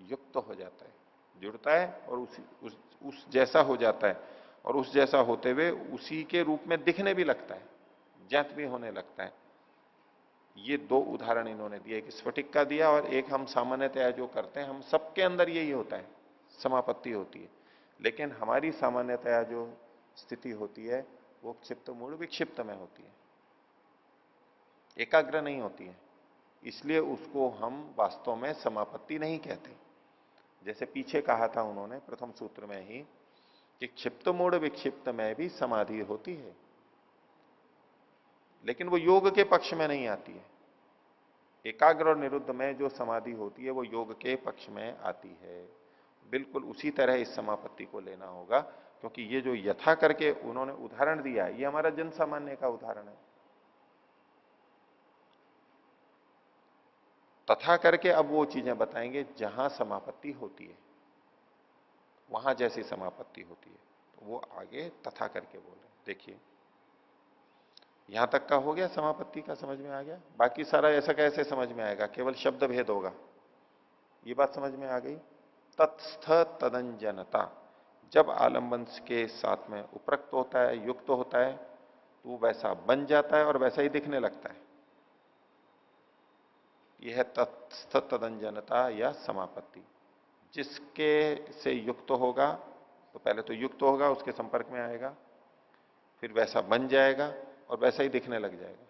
Speaker 1: युक्त हो जाता है, जुड़ता है और उस जैसा हो जाता है। और उस जैसा होते हुए उसी के रूप में दिखने भी लगता है, ज्ञात भी होने लगता है। ये दो उदाहरण इन्होंने दिए, एक स्फटिक का दिया और एक हम सामान्यतया जो करते हैं, हम सबके अंदर यही होता है, समापत्ति होती है। लेकिन हमारी सामान्यतया जो स्थिति होती है वो क्षिप्त मूल विक्षिप्त में होती है, एकाग्र नहीं होती है। इसलिए उसको हम वास्तव में समापत्ति नहीं कहते। जैसे पीछे कहा था उन्होंने प्रथम सूत्र में ही कि क्षिप्त मूढ़ विक्षिप्त में भी समाधि होती है, लेकिन वो योग के पक्ष में नहीं आती है। एकाग्र और निरुद्ध में जो समाधि होती है वो योग के पक्ष में आती है। बिल्कुल उसी तरह इस समापत्ति को लेना होगा, क्योंकि ये जो यथा करके उन्होंने उदाहरण दिया है ये हमारा जन सामान्य का उदाहरण है। तथा करके अब वो चीजें बताएंगे जहां समापत्ति होती है, वहां जैसी समापत्ति होती है। तो वो आगे तथा करके बोले। देखिए यहां तक का हो गया, समापत्ति का समझ में आ गया। बाकी सारा ऐसा कैसे समझ में आएगा, केवल शब्द भेद होगा, ये बात समझ में आ गई। तत्स्थ तदंजनता, जब आलंबन के साथ में उपरक्त होता है, युक्त होता है, तो वो वैसा बन जाता है और वैसा ही दिखने लगता है। यह है तत्स्थ तदंजनता या समापत्ति। जिसके से युक्त होगा, तो पहले तो युक्त होगा, उसके संपर्क में आएगा, फिर वैसा बन जाएगा और वैसा ही दिखने लग जाएगा।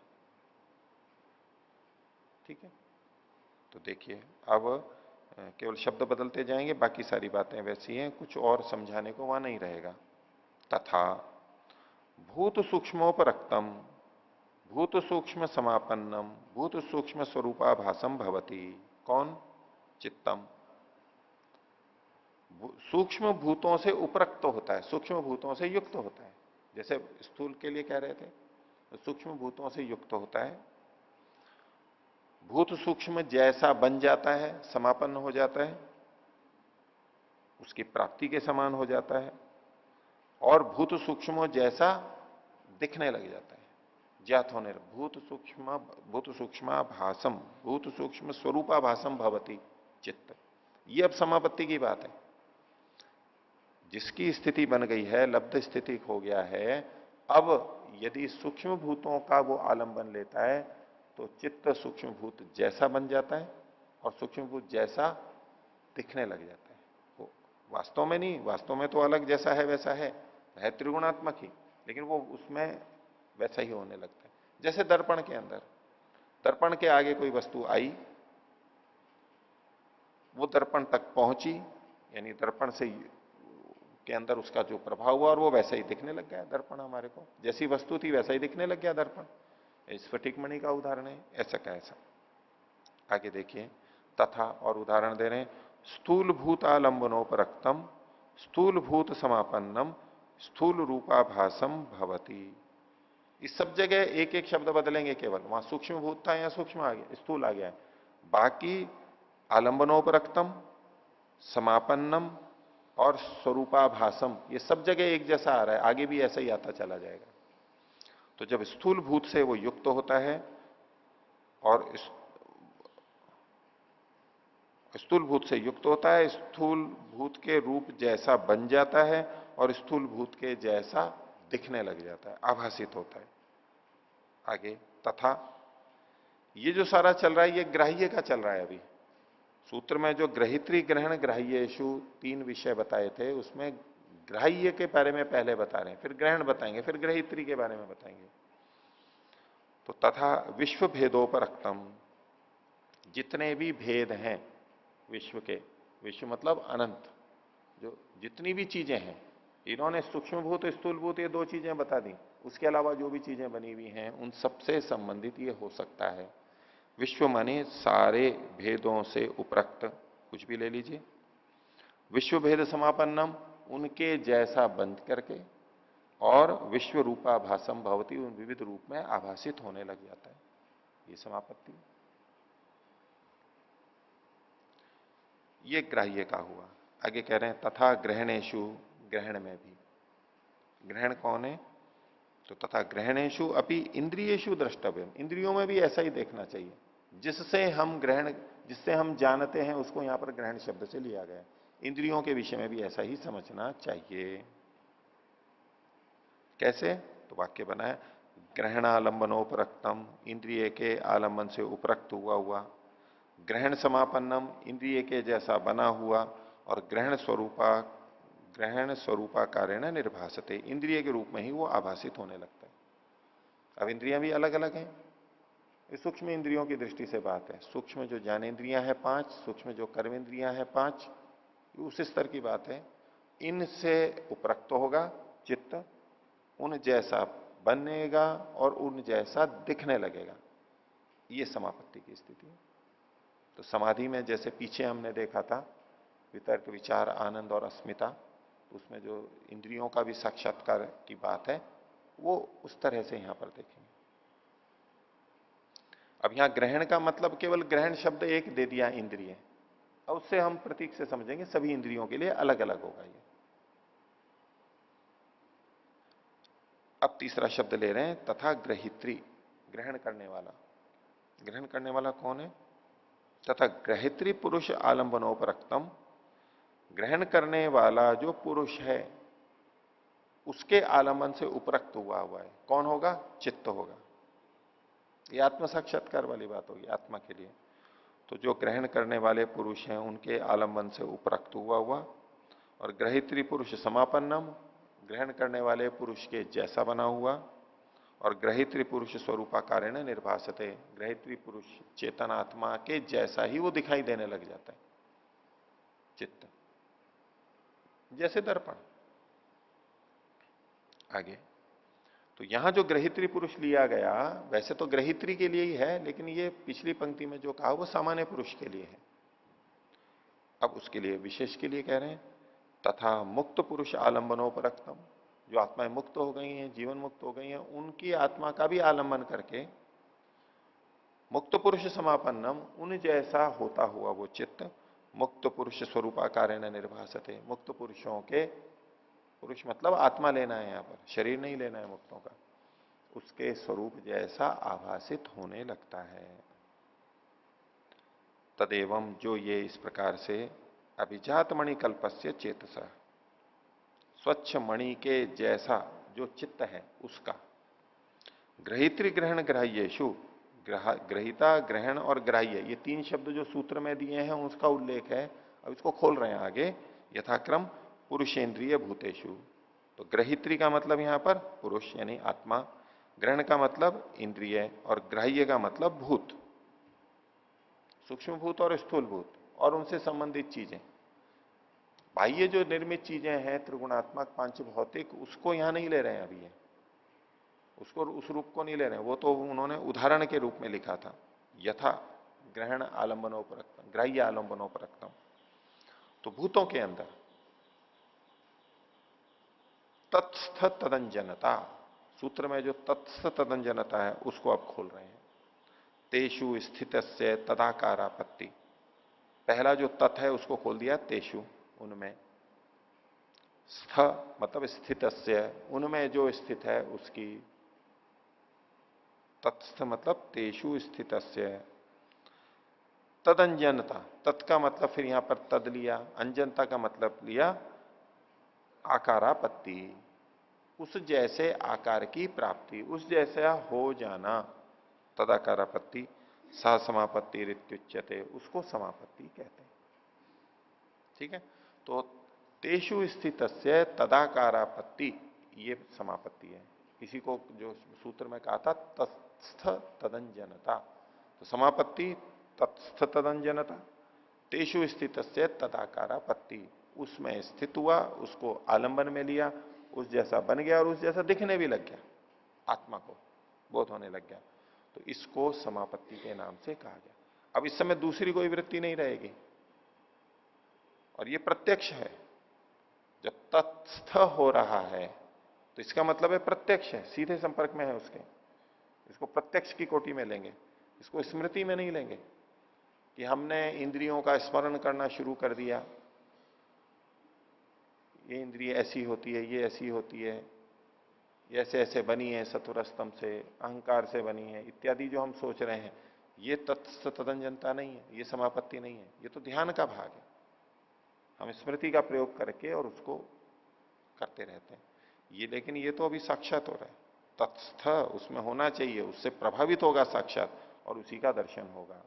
Speaker 1: ठीक है, तो देखिए अब केवल शब्द बदलते जाएंगे, बाकी सारी बातें वैसी हैं, कुछ और समझाने को वहां नहीं रहेगा। तथा भूत सूक्ष्मोपरक्तम भूत सूक्ष्म समापन्नम भूत सूक्ष्म स्वरूपाभासम भवति। कौन? चित्तम। सूक्ष्म भूतों से उपरक्त होता है, सूक्ष्म भूतों से युक्त होता है। जैसे स्थूल के लिए कह रहे थे, तो सूक्ष्म भूतों से युक्त होता है, भूत सूक्ष्म जैसा बन जाता है, समापन्न हो जाता है, उसकी प्राप्ति के समान हो जाता है, और भूत सूक्ष्म जैसा दिखने लग जाता है, ज्ञात होने लग। भूत सूक्ष्माभासम भूत सूक्ष्म स्वरूपाभासम भवति चित्त। ये अब समापत्ति की बात है। जिसकी स्थिति बन गई है, लब्ध स्थिति हो गया है, अब यदि सूक्ष्म भूतों का वो आलंबन लेता है तो चित्त सूक्ष्म भूत जैसा बन जाता है और सूक्ष्म भूत जैसा दिखने लग जाता है। वो वास्तव में नहीं, वास्तव में तो अलग जैसा है वैसा है त्रिगुणात्मक ही, लेकिन वो उसमें वैसा ही होने लगता है। जैसे दर्पण के अंदर, दर्पण के आगे कोई वस्तु आई, वो दर्पण तक पहुंची, यानी दर्पण से के अंदर उसका जो प्रभाव हुआ और वो वैसा ही दिखने लग गया दर्पण। हमारे को जैसी वस्तु थी वैसा ही दिखने लग गया दर्पण। स्फटिक मणि का उदाहरण है, ऐसा का ऐसा। आगे देखिए, तथा और उदाहरण दे रहे हैं, स्थूल भूतालंबनोपरक्तम स्थूल भूत समापन्नम स्थूल रूपाभासम भवति। इस सब जगह एक एक शब्द बदलेंगे, केवल वहां सूक्ष्म भूत था, या सूक्ष्म आ गया, स्थूल आ गया है। बाकी आलंबनोपरक्तम, समापन्नम और स्वरूपाभासम, ये सब जगह एक जैसा आ रहा है, आगे भी ऐसा ही आता चला जाएगा। तो जब स्थूल भूत से वो युक्त होता है और स्थूल भूत से युक्त होता है, स्थूल भूत के रूप जैसा बन जाता है और स्थूल भूत के जैसा दिखने लग जाता है, आभासित होता है। आगे, तथा ये जो सारा चल रहा है ये ग्राह्य का चल रहा है। अभी सूत्र में जो ग्रहित्री ग्रहण ग्राह्येषु 3 विषय बताए थे, उसमें ग्राह्य के बारे में पहले बता रहे हैं, फिर ग्रहण बताएंगे, फिर ग्रहित्री के बारे में बताएंगे। तो तथा विश्व भेदोपरक्तम, जितने भी भेद हैं विश्व के, विश्व मतलब अनंत, जो जितनी भी चीजें हैं, इन्होंने सूक्ष्म भूत स्थूल भूत ये 2 चीजें बता दी, उसके अलावा जो भी चीजें बनी हुई हैं उन सबसे संबंधित ये हो सकता है। विश्व माने सारे भेदों से उपरक्त, कुछ भी ले लीजिए। विश्व भेद समापन्नम, उनके जैसा बंद करके, और विश्व रूपाभासम भवती, उन विविध रूप में आभासित होने लग जाता है, ये समापत्ति। ये ग्राह्य का हुआ। आगे कह रहे हैं तथा ग्रहणेशु, ग्रहण में भी। ग्रहण कौन है? तो तथा ग्रहणेशु अपि इंद्रियेशु द्रष्टव्य, इंद्रियों में भी ऐसा ही देखना चाहिए। जिससे हम ग्रहण, जिससे हम जानते हैं उसको यहां पर ग्रहण शब्द से लिया गया है। इंद्रियों के विषय में भी ऐसा ही समझना चाहिए। कैसे? तो वाक्य बना है, ग्रहणालंबनोपरक्तम, इंद्रिय के आलंबन से उपरक्त हुआ, ग्रहण समापन्नम, इंद्रिय के जैसा बना हुआ, और ग्रहण स्वरूपाकारेण निर्भासते, इंद्रिय के रूप में ही वो आभासित होने लगता है। अब इंद्रियां भी अलग अलग हैं, सूक्ष्म इंद्रियों की दृष्टि से बात है। सूक्ष्म जो ज्ञानेन्द्रियां हैं 5, सूक्ष्म जो कर्मेंद्रियां हैं 5, उस स्तर की बात है। इनसे उपरक्त होगा चित्त, उन जैसा बनेगा और उन जैसा दिखने लगेगा, ये समापत्ति की स्थिति है। तो समाधि में जैसे पीछे हमने देखा था वितर्क विचार आनंद और अस्मिता, उसमें जो इंद्रियों का भी साक्षात्कार की बात है वो उस तरह से यहां पर देखेंगे। अब यहां ग्रहण का मतलब केवल ग्रहण शब्द एक दे दिया इंद्रिय, अब उससे हम प्रतीक से समझेंगे, सभी इंद्रियों के लिए अलग अलग होगा ये। अब तीसरा शब्द ले रहे हैं, तथा ग्रहित्री, ग्रहण करने वाला। ग्रहण करने वाला कौन है? तथा ग्रहित्री पुरुष आलंबनोपरक्तम, ग्रहण करने वाला जो पुरुष है उसके आलंबन से उपरक्त हुआ हुआ है। कौन होगा? चित्त होगा। ये आत्म साक्षात्कार वाली बात होगी आत्मा के लिए। तो जो ग्रहण करने वाले पुरुष हैं उनके आलंबन से उपरक्त हुआ हुआ, और ग्रहित्री पुरुष समापन्नम, ग्रहण करने वाले पुरुष के जैसा बना हुआ, और ग्रहित्री पुरुष स्वरूपाकारेण निर्भासते, ग्रहित्री पुरुष चेतन आत्मा के जैसा ही वो दिखाई देने लग जाता है। चित्त जैसे दर्पण। आगे तो यहां जो ग्रहित्री पुरुष लिया गया, वैसे तो ग्रहित्री के लिए ही है, लेकिन ये पिछली पंक्ति में जो कहा वो सामान्य पुरुष के लिए है। अब उसके लिए विशेष के लिए कह रहे हैं, तथा मुक्त पुरुष आलंबनोपरक्तम, जो आत्माएं मुक्त हो गई हैं, जीवन मुक्त हो गई हैं, उनकी आत्मा का भी आलंबन करके मुक्त पुरुष समापन्नम, उन जैसा होता हुआ वो चित्त मुक्त पुरुष स्वरूपाकारेण निर्भासते, मुक्त पुरुषों के, पुरुष मतलब आत्मा लेना है, यहां पर शरीर नहीं लेना है मुक्तों का, उसके स्वरूप जैसा आभासित होने लगता है। तदेवं, जो ये इस प्रकार से अभिजात मणि कल्पस्य चेतसा, स्वच्छ मणि के जैसा जो चित्त है उसका, ग्रहित्री ग्रहण ग्राह्येषु, ग्रहिता ग्रहण और ग्राह्य, ये तीन शब्द जो सूत्र में दिए हैं उसका उल्लेख है। अब इसको खोल रहे हैं आगे, यथाक्रम पुरुषेंद्रिय भूतेषु। तो ग्रहित्री का मतलब यहां पर पुरुष यानी आत्मा, ग्रहण का मतलब इंद्रिय, और ग्राह्य का मतलब भूत, सूक्ष्म भूत और स्थूल भूत और उनसे संबंधित चीजें। बाह्य जो निर्मित चीजें हैं त्रिगुणात्मक पांच भौतिक, उसको यहां नहीं ले रहे हैं अभी, ये उसको उस रूप को नहीं ले रहे हैं, वो तो उन्होंने उदाहरण के रूप में लिखा था। यथा ग्रहण आलंबनोपरक्तम, ग्राह्य आलंबनोपरक्तम, तो भूतों के अंदर तत्स्थ तदंजनता, सूत्र में जो तत्स्थ तदंजनता है उसको आप खोल रहे हैं। तेषु स्थितस्य तदाकारापत्ति, पहला जो तत् है उसको खोल दिया, तेषु उनमें, स्थ मतलब स्थितस्य उनमें जो स्थित है उसकी, तत्स्थ मतलब तेषु स्थितस्य, तदंजनता, तत् का मतलब फिर यहां पर तद लिया, अंजनता का मतलब लिया आकारापत्ति, उस जैसे आकार की प्राप्ति, उस जैसा हो जाना, तदाकारापत्ति, सा समापत्ति रित्युच्यते, उसको समापत्ति कहते हैं। ठीक है, तो तेषु स्थितस्य तदाकारापत्ति ये समापत्ति है। इसी को जो सूत्र में कहा था तत्स्थ तदंजनता, तो समापत्ति तत्स्थ तदंजनता, तेषु स्थितस्य तदाकारापत्ति, उसमें स्थित हुआ, उसको आलंबन में लिया, उस जैसा बन गया और उस जैसा दिखने भी लग गया, आत्मा को बोध होने लग गया, तो इसको समापत्ति के नाम से कहा गया। अब इस समय दूसरी कोई वृत्ति नहीं रहेगी, और ये प्रत्यक्ष है। जब तत्स्थ हो रहा है तो इसका मतलब है प्रत्यक्ष है, सीधे संपर्क में है उसके, इसको प्रत्यक्ष की कोटि में लेंगे, इसको स्मृति में नहीं लेंगे कि हमने इंद्रियों का स्मरण करना शुरू कर दिया, ये इंद्रिय ऐसी होती है, ये ऐसी होती है, ये ऐसे ऐसे बनी है, सत्वर स्तंभ से, अहंकार से बनी है, इत्यादि जो हम सोच रहे हैं, ये तत्स्थ तदंजनता नहीं है, ये समापत्ति नहीं है, ये तो ध्यान का भाग है। हम स्मृति का प्रयोग करके और उसको करते रहते हैं ये, लेकिन ये तो अभी साक्षात हो रहा है, तत्स्थ उसमें होना चाहिए, उससे प्रभावित होगा साक्षात और उसी का दर्शन होगा।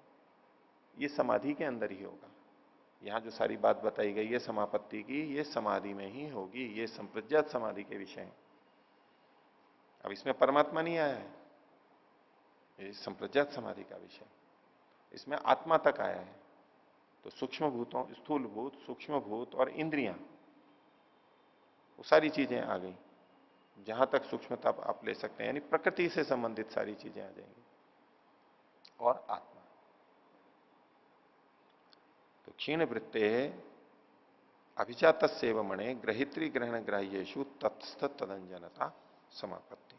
Speaker 1: ये समाधि के अंदर ही होगा। यहां जो सारी बात बताई गई है समापत्ति की, ये समाधि में ही होगी, ये संप्रज्ञात समाधि के विषय हैं। अब इसमें परमात्मा नहीं आया है, ये संप्रज्ञात समाधि का विषय, इसमें आत्मा तक आया है। तो सूक्ष्म भूतों, स्थूल भूत, सूक्ष्म भूत और इंद्रियां, वो सारी चीजें आ गई, जहां तक सूक्ष्मता आप ले सकते हैं, यानी प्रकृति से संबंधित सारी चीजें आ जाएंगी, और आत्मा। तो क्षीण वृत्ते अभिजात सेवमणे ग्रहित्री ग्रहण ग्राह्येषु तत्स्थ तदंजनता समापत्ति।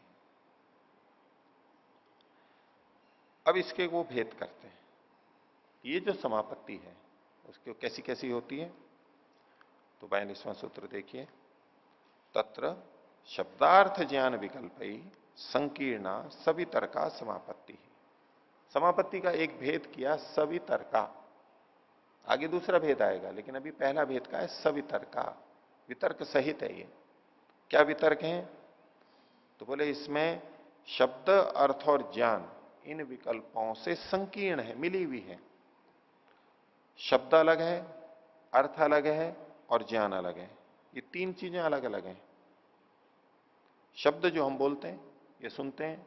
Speaker 1: अब इसके वो भेद करते हैं, ये जो समापत्ति है उसकी कैसी कैसी होती है। तो 42वां सूत्र देखिए, तत्र शब्दार्थ ज्ञान विकल्प ही संकीर्णा सवितर्का समापत्ति। समापत्ति का एक भेद किया सवितर्का, आगे दूसरा भेद आएगा, लेकिन अभी पहला भेद का है सवितर्का, वितर्क सहित है ये। क्या वितर्क है? तो बोले इसमें शब्द अर्थ और ज्ञान इन विकल्पों से संकीर्ण है, मिली हुई है। शब्द अलग है, अर्थ अलग है और ज्ञान अलग है, ये तीन चीजें अलग अलग हैं। शब्द जो हम बोलते हैं, ये सुनते हैं,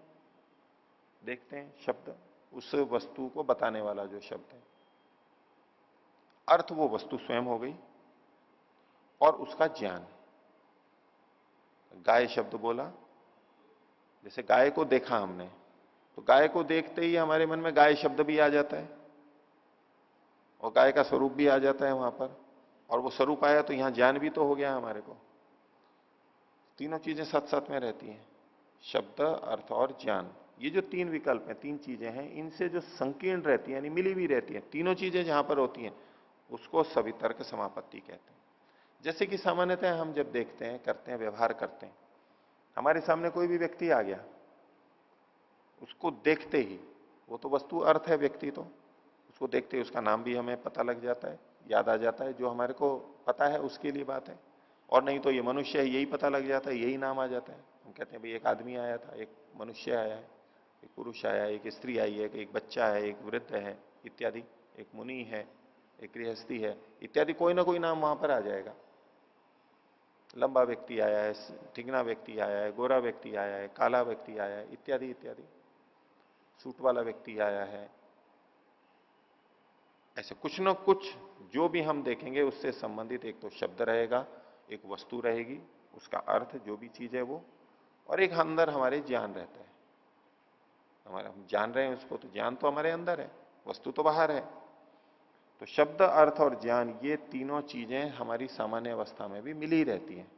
Speaker 1: देखते हैं, शब्द उस वस्तु को बताने वाला जो शब्द है। अर्थ वो वस्तु स्वयं हो गई और उसका ज्ञान। गाय शब्द बोला, जैसे गाय को देखा हमने, तो गाय को देखते ही हमारे मन में गाय शब्द भी आ जाता है और गाय का स्वरूप भी आ जाता है वहां पर, और वो स्वरूप आया तो यहां ज्ञान भी तो हो गया हमारे को। तीनों चीजें साथ साथ में रहती हैं, शब्द अर्थ और ज्ञान। ये जो तीन विकल्प हैं, तीन चीजें हैं, इनसे जो संकीर्ण रहती है यानी मिली हुई रहती है, तीनों चीजें जहां पर होती हैं उसको सवितर्क समापत्ति कहते हैं। जैसे कि सामान्यतः हम जब देखते हैं, करते हैं, व्यवहार करते हैं, हमारे सामने कोई भी व्यक्ति आ गया, उसको देखते ही, वो तो वस्तु अर्थ है व्यक्ति, तो उसको देखते ही उसका नाम भी हमें पता लग जाता है, याद आ जाता है, जो हमारे को पता है उसके लिए बात है। और नहीं तो ये मनुष्य है, यही पता लग जाता है, यही नाम आ जाता है। हम कहते हैं भाई एक आदमी आया था, एक मनुष्य आया है, एक पुरुष आया है, एक स्त्री आई है, एक बच्चा है, एक वृद्ध है इत्यादि, एक मुनि है, एक गृहस्थी है इत्यादि, कोई ना कोई नाम वहां पर आ जाएगा। लंबा व्यक्ति आया है, ठिगना व्यक्ति आया है, गोरा व्यक्ति आया है, काला व्यक्ति आया है इत्यादि इत्यादि, सूट वाला व्यक्ति आया है। ऐसे कुछ ना कुछ जो भी हम देखेंगे उससे संबंधित एक तो शब्द रहेगा, एक वस्तु रहेगी, उसका अर्थ जो भी चीज है वो, और एक अंदर हमारे ज्ञान रहता है। हमारे हम जान रहे हैं उसको, तो ज्ञान तो हमारे अंदर है, वस्तु तो बाहर है। तो शब्द अर्थ और ज्ञान ये तीनों चीजें हमारी सामान्य अवस्था में भी मिली रहती हैं।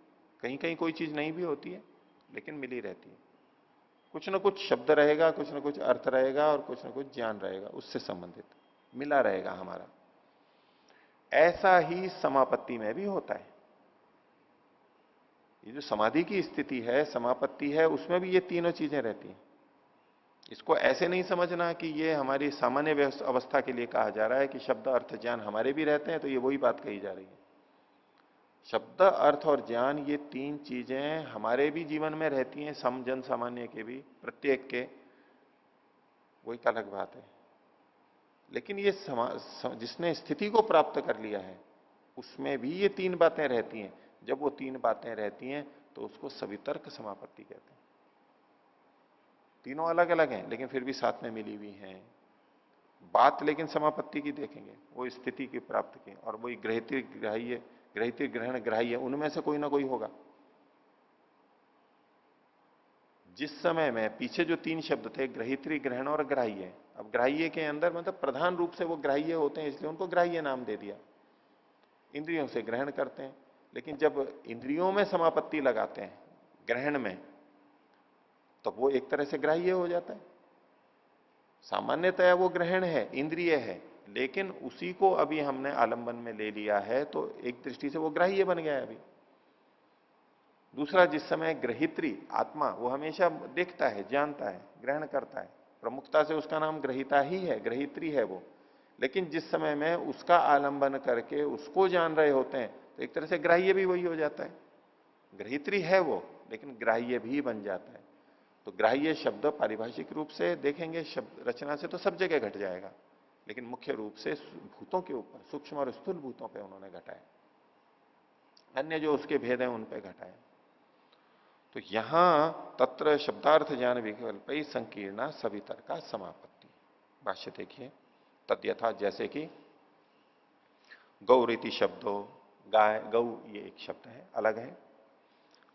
Speaker 1: कहीं कहीं कोई चीज नहीं भी होती है लेकिन मिली रहती है। कुछ ना कुछ शब्द रहेगा, कुछ ना कुछ अर्थ रहेगा और कुछ ना कुछ ज्ञान रहेगा, उससे संबंधित मिला रहेगा हमारा। ऐसा ही समापत्ति में भी होता है। ये जो समाधि की स्थिति है, समापत्ति है, उसमें भी ये तीनों चीजें रहती हैं। इसको ऐसे नहीं समझना कि ये हमारी सामान्य अवस्था के लिए कहा जा रहा है कि शब्द अर्थ ज्ञान हमारे भी रहते हैं, तो ये वही बात कही जा रही है। शब्द अर्थ और ज्ञान ये तीन चीजें हमारे भी जीवन में रहती हैं, जन सामान्य के भी, प्रत्येक के, वही एक अलग बात है। लेकिन ये जिसने स्थिति को प्राप्त कर लिया है उसमें भी ये तीन बातें रहती हैं। जब वो तीन बातें रहती हैं तो उसको सवितर्क समापत्ति कहते हैं। तीनों अलग अलग हैं लेकिन फिर भी साथ में मिली हुई हैं। बात लेकिन समापत्ति की देखेंगे, वो स्थिति की प्राप्त की, और वही ग्रहित्री ग्राह्य, ग्रहित्री ग्रहण ग्राह्य, उनमें से कोई ना कोई होगा। जिस समय में पीछे जो तीन शब्द थे, ग्रहित्री ग्रहण और ग्राह्य, अब ग्राह्य के अंदर मतलब प्रधान रूप से वो ग्राह्य होते हैं, इसलिए उनको ग्राह्य नाम दे दिया। इंद्रियों से ग्रहण करते हैं, लेकिन जब इंद्रियों में समापत्ति लगाते हैं ग्रहण में, तो वो एक तरह से ग्राह्य हो जाता है। सामान्यतया वो ग्रहण है, इंद्रिय है, लेकिन उसी को अभी हमने आलंबन में ले लिया है तो एक दृष्टि से वो ग्राह्य बन गया है अभी। दूसरा, जिस समय ग्रहित्री आत्मा, वो हमेशा देखता है, जानता है, ग्रहण करता है, प्रमुखता से उसका नाम ग्रहिता ही है, ग्रहित्री है वो। लेकिन जिस समय में उसका आलंबन करके उसको जान रहे होते हैं तो एक तरह से ग्राह्य भी वही हो जाता है। ग्रहित्री है वो लेकिन ग्राह्य भी बन जाता है। तो ग्राह्य शब्द पारिभाषिक रूप से देखेंगे, शब्द रचना से तो सब जगह घट जाएगा, लेकिन मुख्य रूप से भूतों के ऊपर, सूक्ष्म और स्थूल भूतों पे उन्होंने घटाया, अन्य जो उसके भेद हैं उन पे घटाया। तो यहां तत्र शब्दार्थ ज्ञान विकल्प संकीर्णा सवितर्का समापत्ति। भाष्य देखिए, तद्यथा, जैसे कि गौरीति शब्दों, गाय, गौ ये एक शब्द है, अलग है।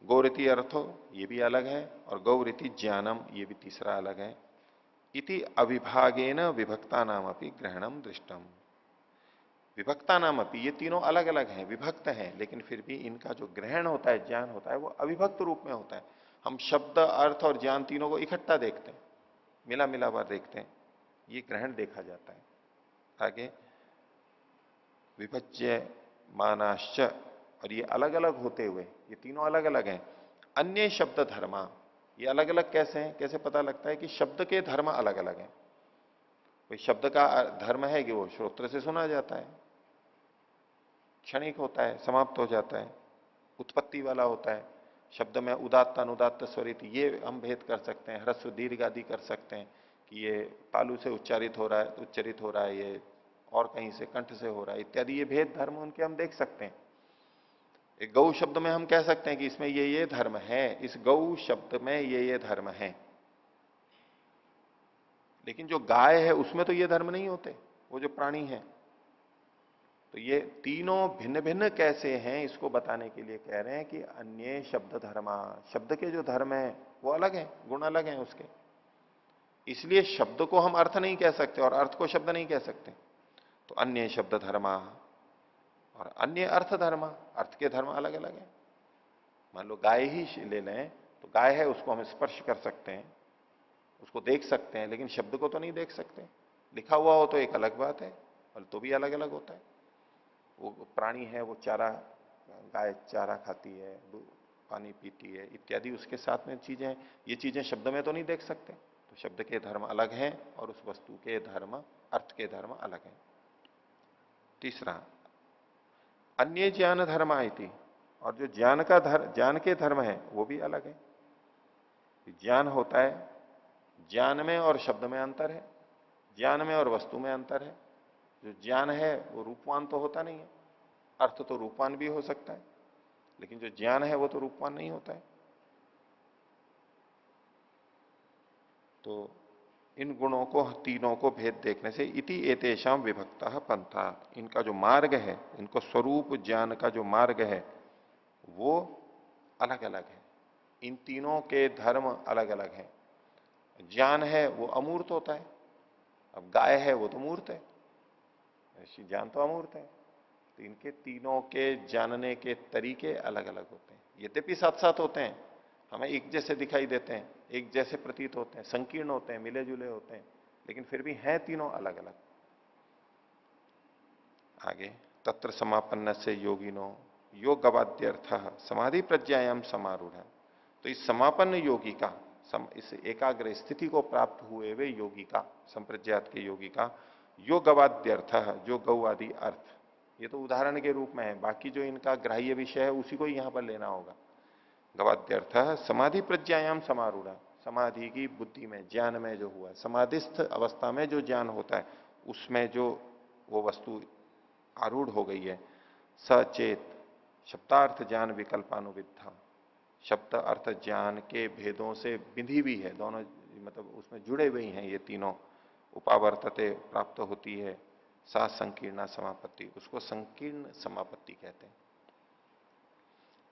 Speaker 1: गौरीति अर्थो ये भी अलग है, और गौरीति ज्ञानम ये भी तीसरा अलग है। इति अविभागेन विभक्ता नाम अपनी ग्रहणम दृष्टम। विभक्ता नाम अपनी, ये तीनों अलग अलग हैं, विभक्त हैं, लेकिन फिर भी इनका जो ग्रहण होता है, ज्ञान होता है, वो अविभक्त रूप में होता है। हम शब्द अर्थ और ज्ञान तीनों को इकट्ठा देखते हैं, मिला मिला बार देखते हैं, ये ग्रहण देखा जाता है। आगे विभज्य मानाश्च, और ये अलग अलग होते हुए, ये तीनों अलग अलग हैं, अन्य शब्द धर्मा, ये अलग अलग कैसे हैं? कैसे पता लगता है कि शब्द के धर्म अलग अलग हैं? कोई शब्द का धर्म है कि वो श्रोत्र से सुना जाता है, क्षणिक होता है, समाप्त हो जाता है, उत्पत्ति वाला होता है। शब्द में उदात्त अनुदात्त स्वरित ये हम भेद कर सकते हैं, ह्रस्व दीर्घ आदि कर सकते हैं कि ये तालु से उच्चारित हो रहा है, उच्चरित हो रहा है, ये और कहीं से कंठ से हो रहा है इत्यादि, ये भेद धर्म उनके हम देख सकते हैं। एक गौ शब्द में हम कह सकते हैं कि इसमें ये धर्म है, इस गौ शब्द में ये धर्म है। लेकिन जो गाय है उसमें तो ये धर्म नहीं होते, वो जो प्राणी है। तो ये तीनों भिन्न भिन्न कैसे हैं, इसको बताने के लिए कह रहे हैं कि अन्य शब्द धर्मा, शब्द के जो धर्म है वो अलग है, गुण अलग हैं उसके। इसलिए शब्द को हम अर्थ नहीं कह सकते और अर्थ को शब्द नहीं कह सकते। तो अन्य शब्द धर्मा और अन्य अर्थ धर्मा, अर्थ के धर्म अलग अलग है। मान लो गाय ही ले लें तो गाय है, उसको हम स्पर्श कर सकते हैं, उसको देख सकते हैं, लेकिन शब्द को तो नहीं देख सकते। लिखा हुआ हो तो एक अलग बात है, और तो भी अलग अलग होता है। वो प्राणी है, वो चारा, गाय चारा खाती है, पानी पीती है इत्यादि, उसके साथ में चीजें, ये चीजें शब्द में तो नहीं देख सकते। तो शब्द के धर्म अलग हैं और उस वस्तु के धर्म, अर्थ के धर्म अलग हैं। तीसरा, अन्य ज्ञान धर्म आयति, और जो ज्ञान का ज्ञान के धर्म है वो भी अलग है। ज्ञान होता है, ज्ञान में और शब्द में अंतर है, ज्ञान में और वस्तु में अंतर है। जो ज्ञान है वो रूपवान तो होता नहीं है, अर्थ तो रूपवान भी हो सकता है, लेकिन जो ज्ञान है वो तो रूपवान नहीं होता है। तो इन गुणों को, तीनों को भेद देखने से इति एतेषाम विभक्ता पंथा, इनका जो मार्ग है, इनको स्वरूप ज्ञान का जो मार्ग है वो अलग अलग है। इन तीनों के धर्म अलग अलग हैं। ज्ञान है वो अमूर्त होता है, अब गाय है वो तो मूर्त है, ज्ञान तो अमूर्त है। तो इनके तीनों के जानने के तरीके अलग अलग होते हैं। यद्यपि साथ साथ होते हैं, हमें एक जैसे दिखाई देते हैं, एक जैसे प्रतीत होते हैं, संकीर्ण होते हैं, मिले जुले होते हैं, लेकिन फिर भी हैं तीनों अलग अलग। आगे, तत्र समापन्न से योगिनो योग गवाद्यर्थ समाधि प्रज्ञायाम समारूढ़। तो इस समापन्न योगी का, इस एकाग्र स्थिति को प्राप्त हुए वे योगी का, संप्रज्ञात के योगी का योग गवाद्यर्थ, जो गौ आदि अर्थ, ये तो उदाहरण के रूप में है, बाकी जो इनका ग्राह्य विषय है उसी को ही यहां पर लेना होगा। गवाद्यर्थ समाधि प्रज्ञायाम समारूढ़, समाधि की बुद्धि में, ज्ञान में जो हुआ, समाधिस्थ अवस्था में जो ज्ञान होता है उसमें जो वो वस्तु आरूढ़ हो गई है, सचेत शब्दार्थ ज्ञान विकल्पानुविद्धा, शब्द अर्थ ज्ञान के भेदों से बिंधी भी है, दोनों मतलब उसमें जुड़े हुए हैं ये तीनों। उपावर्तते, प्राप्त होती है, सा संकीर्णा समापत्ति, उसको संकीर्ण समापत्ति कहते हैं,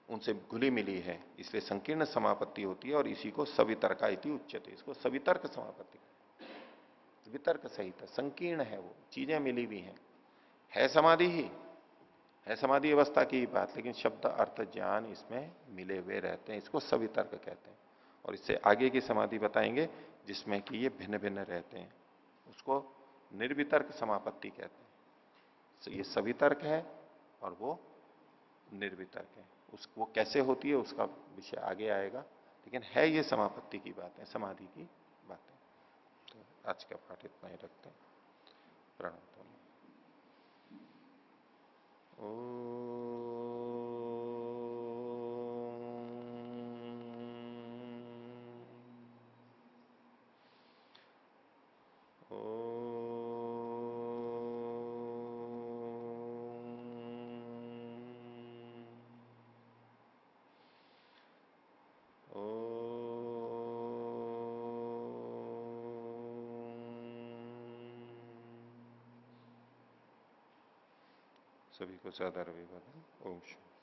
Speaker 1: उनसे घुली मिली है इसलिए संकीर्ण समापत्ति होती है। और इसी को सवितर्का इति उच्यते, इसको सवितर्क समापत्ति, वितर्क सहित, संकीर्ण है, वो चीजें मिली हुई हैं, है समाधि ही है, समाधि अवस्था की बात, लेकिन शब्द अर्थ ज्ञान इसमें मिले हुए रहते हैं, इसको सवितर्क कहते हैं। और इससे आगे की समाधि बताएंगे जिसमें कि ये भिन्न भिन्न रहते हैं, उसको निर्वितर्क समापत्ति कहते हैं। तो ये सवितर्क है और वो निर्वितर्क है। वो कैसे होती है उसका विषय आगे आएगा, लेकिन है ये समापत्ति की बात है, समाधि की बात है। तो आज का पाठ इतना ही रखते हैं। प्रणव। सभी को सादर अभिवादन। ओम शांति।